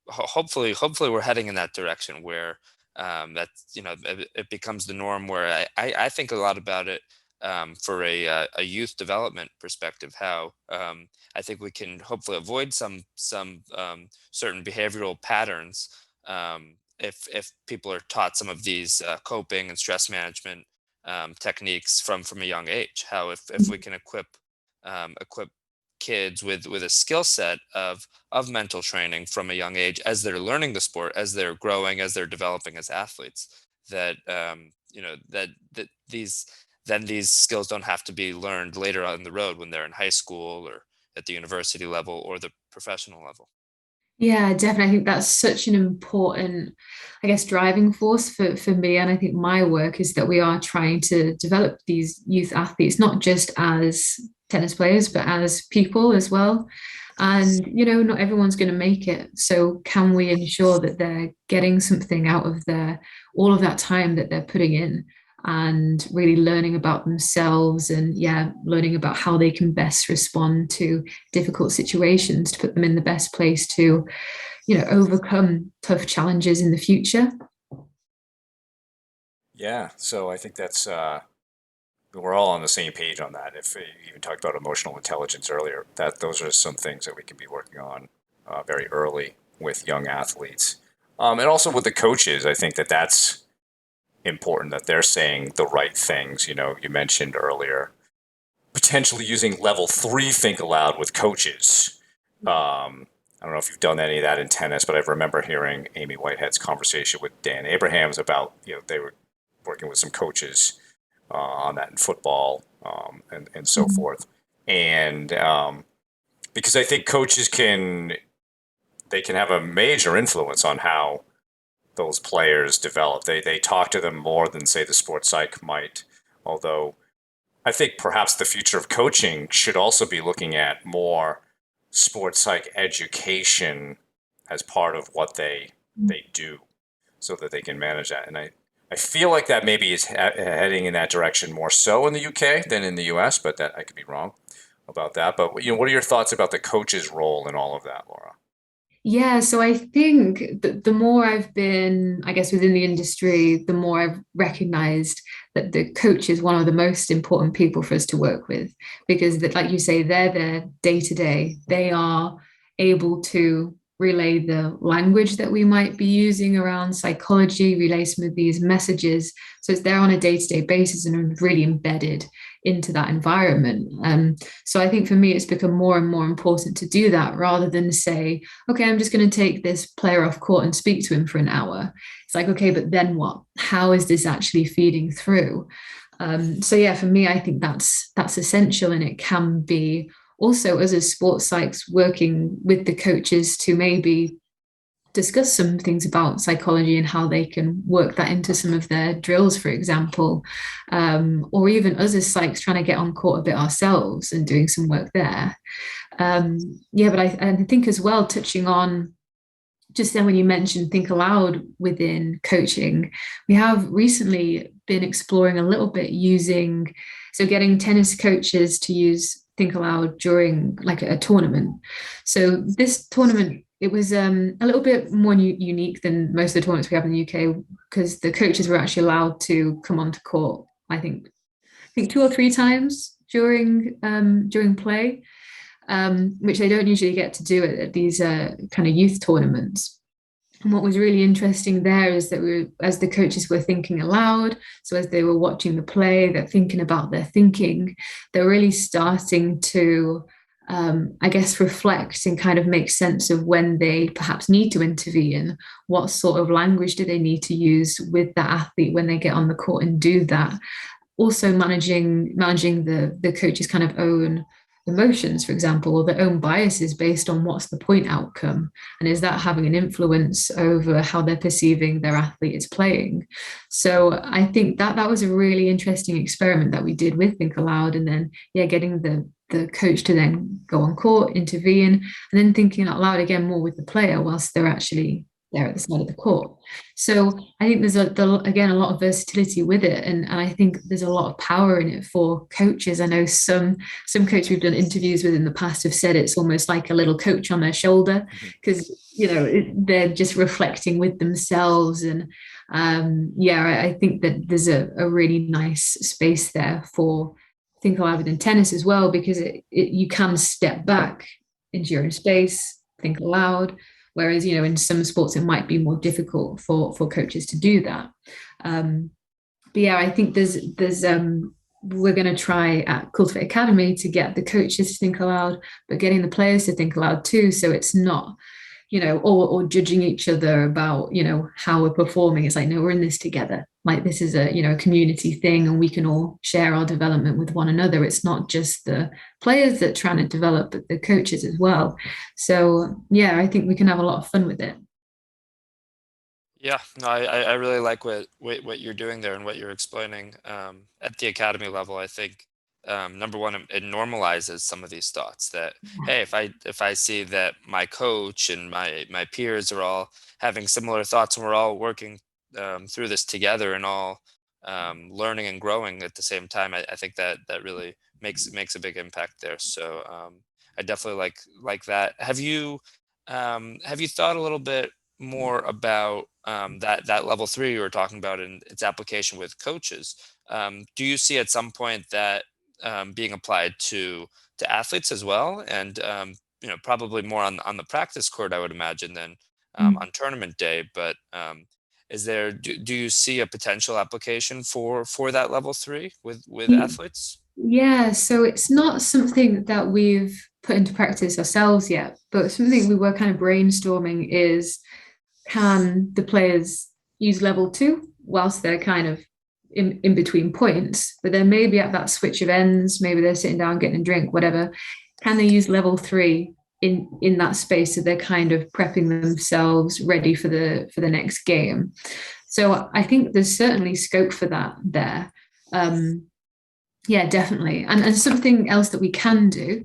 hopefully we're heading in that direction where that, it becomes the norm, where I think a lot about it for a youth development perspective, how I think we can hopefully avoid some certain behavioral patterns if people are taught some of these coping and stress management techniques from a young age. How if we can equip kids with a skill set of mental training from a young age as they're learning the sport, as they're growing, as they're developing as athletes, that that these skills don't have to be learned later on the road when they're in high school or at the university level or the professional level. Yeah, definitely. I think that's such an important, I guess, driving force for me. And I think my work is that we are trying to develop these youth athletes, not just as tennis players, but as people as well. And, not everyone's going to make it. So can we ensure that they're getting something out of all of that time that they're putting in and really learning about themselves and learning about how they can best respond to difficult situations to put them in the best place to, overcome tough challenges in the future. Yeah, so I think that's we're all on the same page on that. If you even talked about emotional intelligence earlier, that those are some things that we can be working on very early with young athletes, and also with the coaches. I think that's important that they're saying the right things. You mentioned earlier potentially using level 3 Think Aloud with coaches. I don't know if you've done any of that in tennis, but I remember hearing Amy Whitehead's conversation with Dan Abrahams about, they were working with some coaches on that in football and so forth. And because I think coaches can have a major influence on how those players develop. They talk to them more than, say, the sports psych might. Although I think perhaps the future of coaching should also be looking at more sports psych education as part of what they do, so that they can manage that. And I feel like that maybe is heading in that direction more so in the UK than in the US, but that I could be wrong about that. But what are your thoughts about the coach's role in all of that, Laura? Yeah, so I think the more I've been, I guess, within the industry, the more I've recognized that the coach is one of the most important people for us to work with, because that, like you say, they're there day to day. They are able to relay the language that we might be using around psychology, relay some of these messages. So it's there on a day-to-day basis and really embedded into that environment. So I think for me, it's become more and more important to do that rather than say, okay, I'm just going to take this player off court and speak to him for an hour. It's like, okay, but then what? How is this actually feeding through? So yeah, for me, I think that's essential, and it can be also as a sports psychs working with the coaches to maybe discuss some things about psychology and how they can work that into some of their drills, for example, or even us as psychs trying to get on court a bit ourselves and doing some work there. But I think as well, touching on just then when you mentioned Think Aloud within coaching, we have recently been exploring a little bit getting tennis coaches to use Think Aloud during like a tournament. So this tournament, it was a little bit more unique than most of the tournaments we have in the UK, because the coaches were actually allowed to come onto court, I think 2 or 3 times during play, which they don't usually get to do at these kind of youth tournaments. And what was really interesting there is that as the coaches were thinking aloud, so as they were watching the play, they're thinking about their thinking, they're really starting to, reflect and kind of make sense of when they perhaps need to intervene. What sort of language do they need to use with that athlete when they get on the court and do that? Also managing the coach's kind of own emotions, for example, or their own biases based on what's the point outcome, and is that having an influence over how they're perceiving their athlete is playing. So I think that was a really interesting experiment that we did with Think Aloud, and then getting the coach to then go on court, intervene, and then thinking out loud again more with the player whilst they're actually there at the side of the court. So I think there's again a lot of versatility with it, and I think there's a lot of power in it for coaches. I know some coaches we've done interviews with in the past have said it's almost like a little coach on their shoulder, because they're just reflecting with themselves, and I think that there's a really nice space there for Think Aloud within tennis as well, because you can step back into your own space, think aloud. Whereas, in some sports, it might be more difficult for coaches to do that. But yeah, I think there's we're going to try at Cultiv8 Academy to get the coaches to think aloud, but getting the players to think aloud too. So it's not, or judging each other about, how we're performing. It's like, no, we're in this together. Like this is a community thing, and we can all share our development with one another. It's not just the players that are trying to develop, but the coaches as well. So yeah, I think we can have a lot of fun with it. Yeah, no, I really like what you're doing there and what you're explaining at the academy level. I think number one, it normalizes some of these thoughts that, hey, if I see that my coach and my peers are all having similar thoughts and we're all working through this together and all learning and growing at the same time, I think that really makes a big impact there. So I definitely like that. Have you thought a little bit more about that level three you were talking about and its application with coaches? Do you see at some point that being applied to athletes as well, and probably more on the practice court, I would imagine, than on tournament day. But do you see a potential application for that level three with athletes? Yeah, so it's not something that we've put into practice ourselves yet, but something we were kind of brainstorming is, can the players use level two whilst they're kind of in between points, but then maybe at that switch of ends, maybe they're sitting down getting a drink, whatever, can they use level three in that space, so they're kind of prepping themselves ready for the next game? So I think there's certainly scope for that there. Yeah, definitely. And something else that we can do,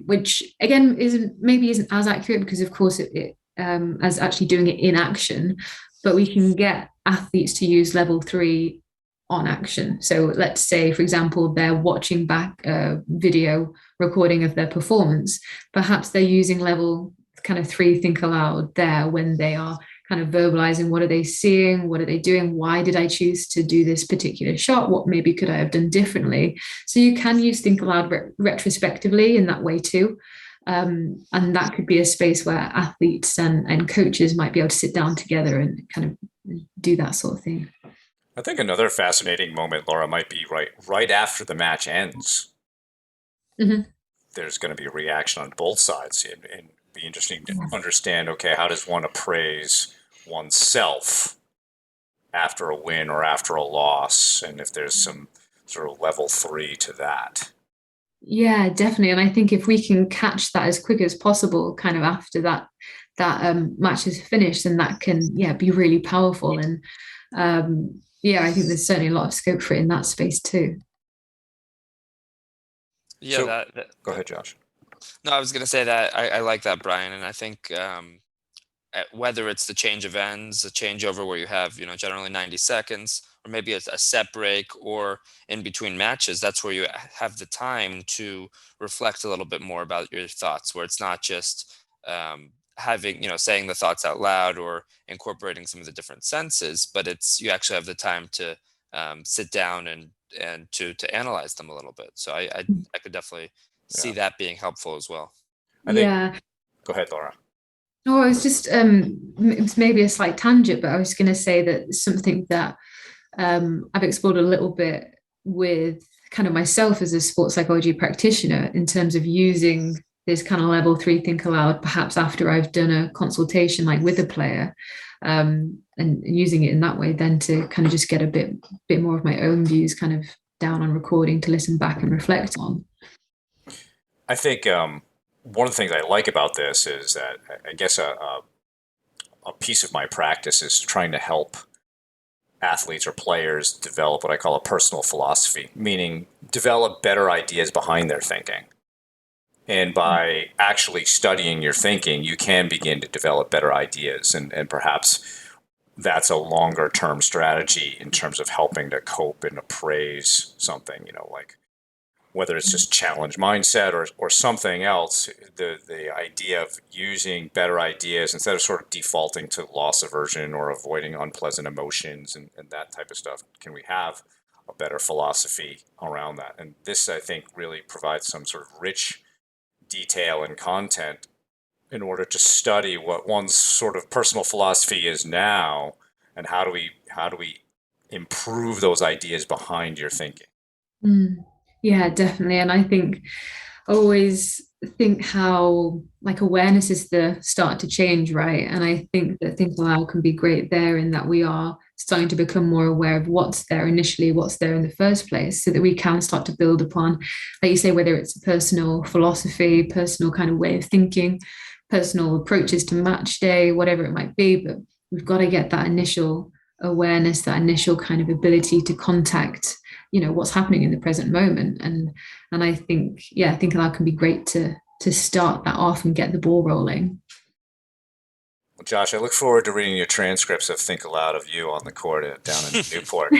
which again isn't as accurate, because of course it as actually doing it in action, but we can get athletes to use level three on action. So let's say, for example, they're watching back a video recording of their performance. Perhaps they're using level kind of three think aloud there when they are kind of verbalizing, what are they seeing, what are they doing, why did I choose to do this particular shot, what maybe could I have done differently. So you can use think aloud retrospectively in that way too. And that could be a space where athletes and coaches might be able to sit down together and kind of do that sort of thing. I think another fascinating moment, Laura, might be right after the match ends. Mm-hmm. There's going to be a reaction on both sides, and be interesting to understand, okay, how does one appraise oneself after a win or after a loss, and if there's some sort of level three to that. Yeah, definitely. And I think if we can catch that as quick as possible, kind of after that match is finished, then that can be really powerful. And I think there's certainly a lot of scope for it in that space too. Yeah, So, go ahead, Josh. No, I was going to say that I like that, Brian, and I think whether it's the change of ends, a changeover where you have generally 90 seconds, or maybe a set break, or in between matches, that's where you have the time to reflect a little bit more about your thoughts, where it's not just having saying the thoughts out loud or incorporating some of the different senses, but it's you actually have the time to sit down and to analyze them a little bit. So I could definitely see that being helpful as well. I think, go ahead, Laura. Oh, I was just it's maybe a slight tangent, but I was going to say that something that I've explored a little bit with kind of myself as a sports psychology practitioner, in terms of using this kind of level three think aloud, perhaps after I've done a consultation like with a player, and using it in that way, then to kind of just get a bit more of my own views kind of down on recording to listen back and reflect on. I think one of the things I like about this is that I guess a piece of my practice is trying to help athletes or players develop what I call a personal philosophy, meaning develop better ideas behind their thinking. And by actually studying your thinking, you can begin to develop better ideas. And perhaps that's a longer term strategy in terms of helping to cope and appraise something, like whether it's just challenge mindset or something else, the idea of using better ideas instead of sort of defaulting to loss aversion or avoiding unpleasant emotions and that type of stuff. Can we have a better philosophy around that? And this, I think, really provides some sort of rich detail and content in order to study what one's sort of personal philosophy is now, and how do we improve those ideas behind your thinking. Yeah, definitely. And I think always think how like awareness is the start to change, right? And I think that Think Aloud can be great there in that we are starting to become more aware of what's there initially, what's there in the first place, so that we can start to build upon, like you say, whether it's a personal philosophy, personal kind of way of thinking, personal approaches to match day, whatever it might be. But we've got to get that initial awareness, that initial kind of ability to contact, what's happening in the present moment. And I think, I think that can be great to start that off and get the ball rolling. Well, Josh, I look forward to reading your transcripts of Think Aloud of you on the court down in Newport.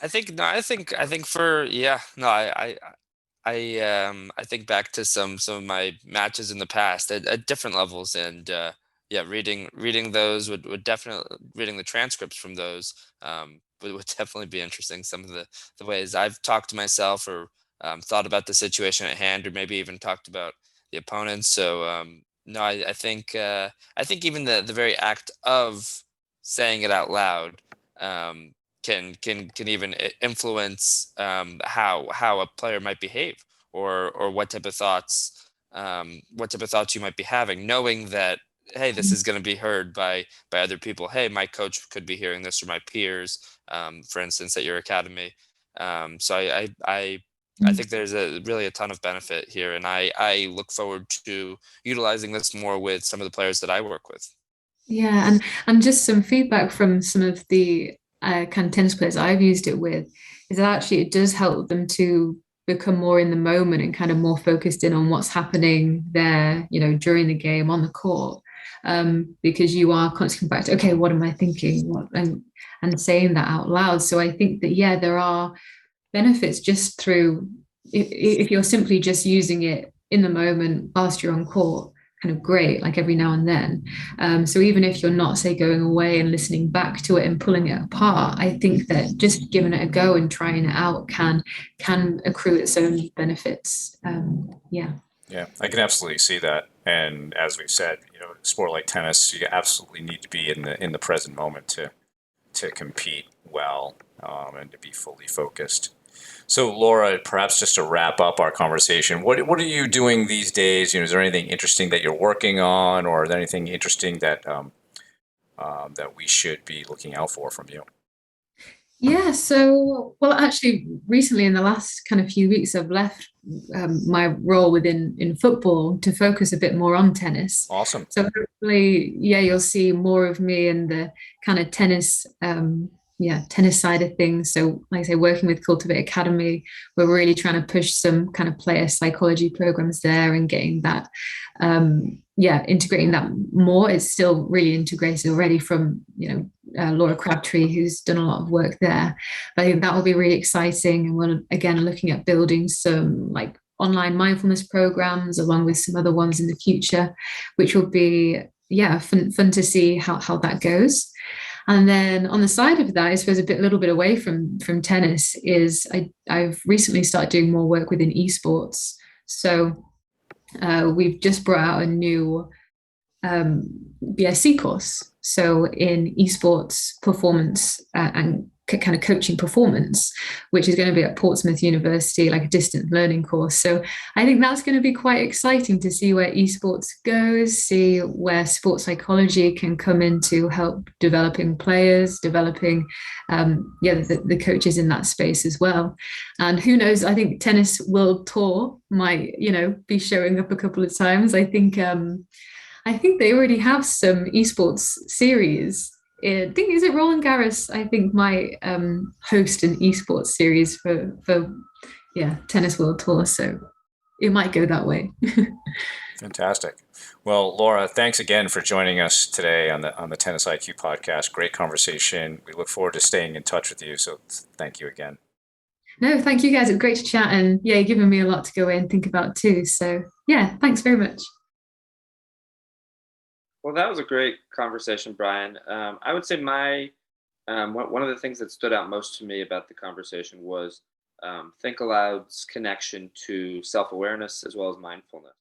I think for I think back to some of my matches in the past at different levels, and reading those would definitely, reading the transcripts from those would definitely be interesting. Some of the ways I've talked to myself, or thought about the situation at hand, or maybe even talked about the opponents. So no, I think even the very act of saying it out loud can even influence how a player might behave, or what type of thoughts you might be having, knowing that, hey, this is going to be heard by other people. Hey, my coach could be hearing this, or my peers, for instance, at your academy. So I think there's really a ton of benefit here, and I look forward to utilizing this more with some of the players that I work with. Yeah, and just some feedback from some of the kind of tennis players I've used it with is that actually it does help them to become more in the moment and kind of more focused in on what's happening there, during the game on the court, because you are constantly back to, okay, what am I thinking? And saying that out loud. So I think that, there are benefits just through, if you're simply just using it in the moment whilst you're on court, kind of great, like every now and then. So even if you're not, say, going away and listening back to it and pulling it apart, I think that just giving it a go and trying it out can accrue its own benefits. Yeah, I can absolutely see that. And as we've said, a sport like tennis, you absolutely need to be in the present moment to compete well, and to be fully focused. So, Laura, perhaps just to wrap up our conversation, what are you doing these days? Is there anything interesting that you're working on, or is there anything interesting that that we should be looking out for from you? Yeah, so, well, actually, recently in the last kind of few weeks, I've left my role in football to focus a bit more on tennis. Awesome. So hopefully, you'll see more of me in the kind of tennis, tennis side of things. So, like I say, working with Cultiv8 Academy, we're really trying to push some kind of player psychology programs there and getting that, integrating that more. It's still really integrated already from, Laura Crabtree, who's done a lot of work there. But I think that will be really exciting. And we're again looking at building some like online mindfulness programs along with some other ones in the future, which will be fun to see how that goes. And then on the side of that, I suppose a little bit away from tennis is I've recently started doing more work within esports. So we've just brought out a new BSc course. So in esports performance and kind of coaching performance, which is going to be at Portsmouth University, like a distance learning course. So I think that's going to be quite exciting to see where esports goes, see where sports psychology can come in to help developing players, developing the coaches in that space as well. And who knows, I think Tennis World Tour might, be showing up a couple of times. I think they already have some esports series. I think, is it Roland Garros? I think might host an esports series for Tennis World Tour. So it might go that way. Fantastic. Well, Laura, thanks again for joining us today on the Tennis IQ podcast. Great conversation. We look forward to staying in touch with you. So thank you again. No, thank you guys. It's great to chat, and yeah, you're giving me a lot to go away and think about too. So yeah, thanks very much. Well, that was a great conversation, Brian. I would say one of the things that stood out most to me about the conversation was Think Aloud's connection to self-awareness as well as mindfulness.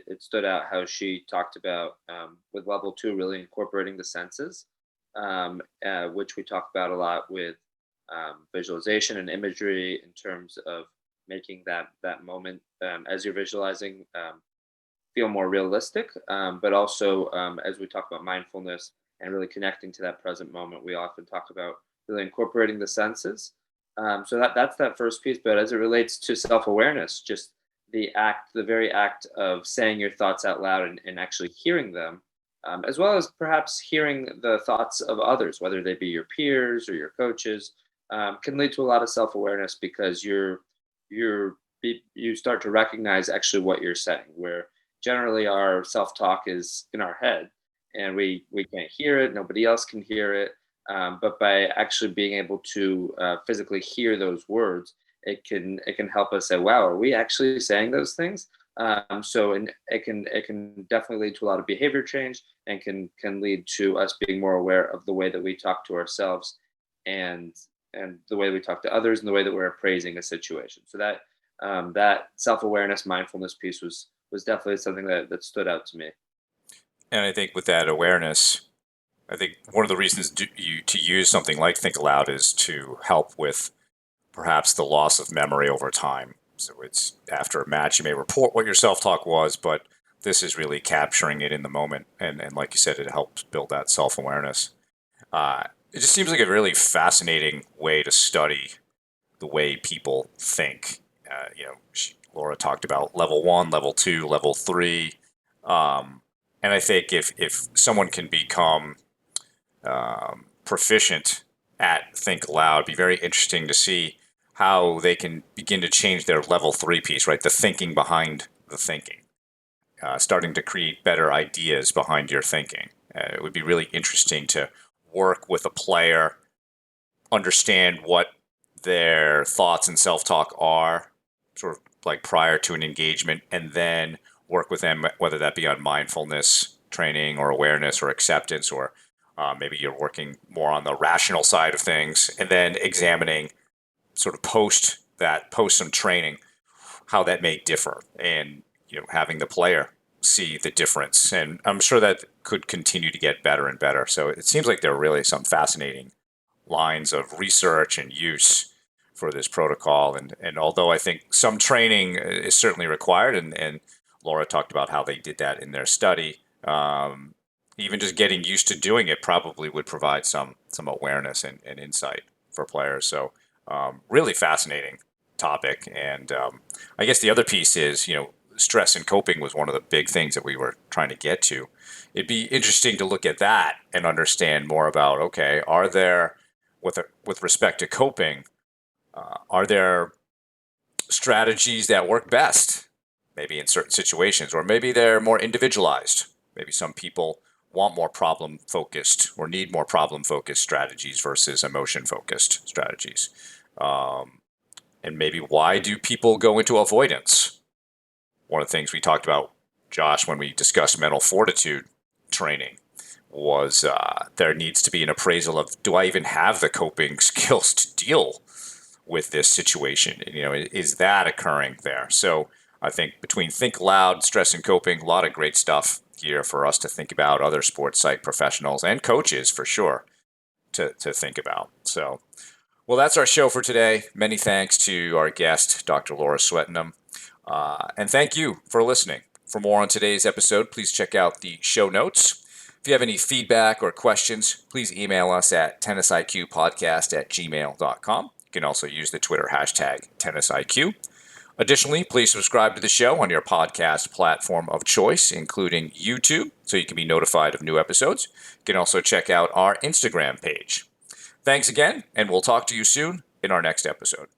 It stood out how she talked about with level 2 really incorporating the senses, which we talk about a lot with visualization and imagery in terms of making that moment as you're visualizing feel more realistic, but also as we talk about mindfulness and really connecting to that present moment, we often talk about really incorporating the senses. So that's that first piece. But as it relates to self-awareness, just the very act of saying your thoughts out loud and actually hearing them, as well as perhaps hearing the thoughts of others, whether they be your peers or your coaches, can lead to a lot of self-awareness because you start to recognize actually what you're saying, where generally our self-talk is in our head and we can't hear it, nobody else can hear it, but by actually being able to physically hear those words, it can help us say, wow, are we actually saying those things? And it can definitely lead to a lot of behavior change and can lead to us being more aware of the way that we talk to ourselves and the way we talk to others and the way that we're appraising a situation. So that self-awareness, mindfulness piece was definitely something that stood out to me. And I think with that awareness, I think one of the reasons to use something like Think Aloud is to help with perhaps the loss of memory over time. So it's after a match, you may report what your self-talk was, but this is really capturing it in the moment. And like you said, it helps build that self-awareness. It just seems like a really fascinating way to study the way people think. Laura talked about level 1, level 2, level 3. And I think if someone can become proficient at Think Aloud, it'd be very interesting to see how they can begin to change their level 3 piece, right? The thinking behind the thinking, starting to create better ideas behind your thinking. It would be really interesting to work with a player, understand what their thoughts and self-talk are, sort of like prior to an engagement, and then work with them, whether that be on mindfulness training or awareness or acceptance, or maybe you're working more on the rational side of things, and then examining sort of post some training, how that may differ, and having the player see the difference. And I'm sure that could continue to get better and better. So it seems like there are really some fascinating lines of research and use for this protocol. And although I think some training is certainly required, and Laura talked about how they did that in their study, even just getting used to doing it probably would provide some awareness and insight for players. So really fascinating topic. And I guess the other piece is, stress and coping was one of the big things that we were trying to get to. It'd be interesting to look at that and understand more about, okay, are there, with respect to coping, are there strategies that work best, maybe in certain situations, or maybe they're more individualized? Maybe some people want more problem focused or need more problem focused strategies versus emotion focused strategies. And maybe why do people go into avoidance? One of the things we talked about, Josh, when we discussed mental fortitude training was there needs to be an appraisal of, do I even have the coping skills to deal with this situation? Is that occurring there? So I think between Think Loud, stress and coping, a lot of great stuff here for us to think about, other sports psych professionals and coaches for sure to think about. So, well, that's our show for today. Many thanks to our guest, Dr. Laura Swettenham. And thank you for listening. For more on today's episode, please check out the show notes. If you have any feedback or questions, please email us at tennisiqpodcast@gmail.com. You can also use the Twitter hashtag tennisiq. Additionally, please subscribe to the show on your podcast platform of choice, including YouTube, so you can be notified of new episodes. You can also check out our Instagram page. Thanks again, and we'll talk to you soon in our next episode.